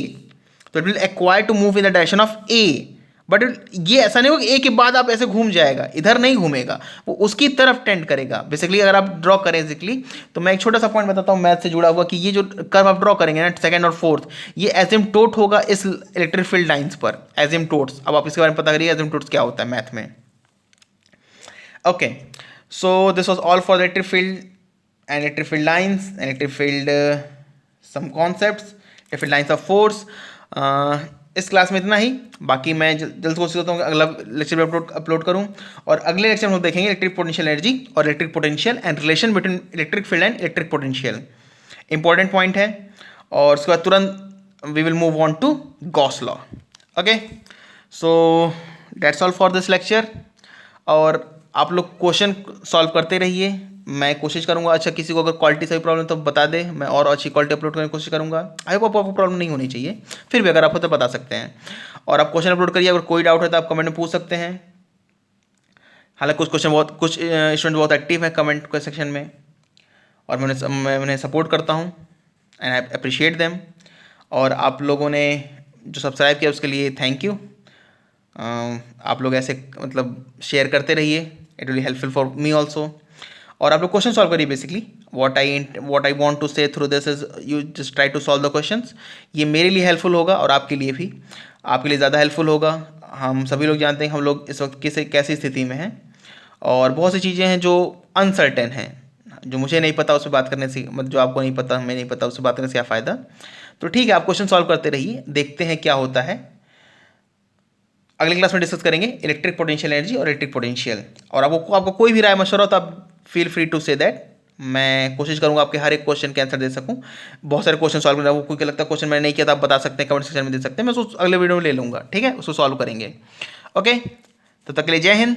तो it will acquire to move in the direction of A, but ये ऐसा नहीं होगा कि ए के बाद आप ऐसे घूम जाएगा, इधर नहीं घूमेगा, वो उसकी तरफ टेंड करेगा। बेसिकली अगर आप ड्रॉ करें बेसिकली, तो मैं एक छोटा सा पॉइंट बताता हूँ मैथ से जुड़ा हुआ, कि ये जो कर्व आप ड्रॉ करेंगे ना सेकंड और फोर्थ, ये एसिम्प्टोट होगा इस इलेक्ट्रिक फील्ड लाइंस पर, एसिम्प्टोट्स। अब आप इसके बारे में पता करिए एसिम्प्टोट्स क्या होता है मैथ में। Okay, so this was all for electric field and electric field lines, electric field some concepts, electric field lines of force. इस क्लास में इतना ही, बाकी मैं जल्द कोशिश करता हूँ कि अगला लेक्चर में अपलोड करूँ, और अगले लेक्चर में हम देखेंगे इलेक्ट्रिक पोटेंशियल एनर्जी और electric potential and relation between electric field and electric potential. Important point है, और उसके बाद तुरंत we will move on to Gauss law. Okay, so that's all for this lecture, और आप लोग क्वेश्चन सॉल्व करते रहिए, मैं कोशिश करूंगा। अच्छा, किसी को अगर क्वालिटी से प्रॉब्लम तो बता दे, मैं और अच्छी क्वालिटी अपलोड करने की कोशिश करूंगा। आई होप आपको प्रॉब्लम नहीं होनी चाहिए, फिर भी अगर आप हो तो बता सकते हैं, और आप क्वेश्चन अपलोड करिए। अगर कोई डाउट है तो आप कमेंट में पूछ सकते हैं। हालांकि कुछ स्टूडेंट बहुत एक्टिव है कमेंट सेक्शन में, और मैं उन्हें सपोर्ट करता हूँ एंड आई अप्रिशिएट देम। और आप लोगों ने जो सब्सक्राइब किया उसके लिए थैंक यू। आप लोग ऐसे मतलब शेयर करते रहिए, it will helpful for me also. और आप लोग क्वेश्चन सॉल्व करिए। Basically what I want to say through this is you just try to solve the questions. ये मेरे लिए हेल्पफुल होगा और आपके लिए भी, आपके लिए ज़्यादा हेल्पफुल होगा। हम सभी लोग जानते हैं हम लोग इस वक्त कैसी स्थिति में हैं, और बहुत सी चीज़ें हैं जो अनसर्टेन हैं, जो मुझे नहीं पता उससे बात करने से, मतलब जो आपको नहीं पता हमें नहीं पता उससे बात करने से क्या फ़ायदा। तो ठीक है, आप क्वेश्चन सॉल्व करते रहिए, देखते हैं क्या होता है। अगली क्लास में डिस्कस करेंगे इलेक्ट्रिक पोटेंशियल एनर्जी और इलेक्ट्रिक पोटेंशियल। और आपको कोई भी राय मशवरा हो तो आप feel free to say that. मैं कोशिश करूंगा आपके हर एक क्वेश्चन के आंसर दे सकूं। बहुत सारे क्वेश्चन सॉल्व करना, आपको कोई लगता है क्वेश्चन मैंने नहीं किया तो आप बता सकते हैं, कमेंट सेक्शन में दे सकते हैं, मैं उसको अगले वीडियो में ले लूँगा। ठीक है, उसको सॉल्व करेंगे। ओके, तो तक के लिए जय हिंद।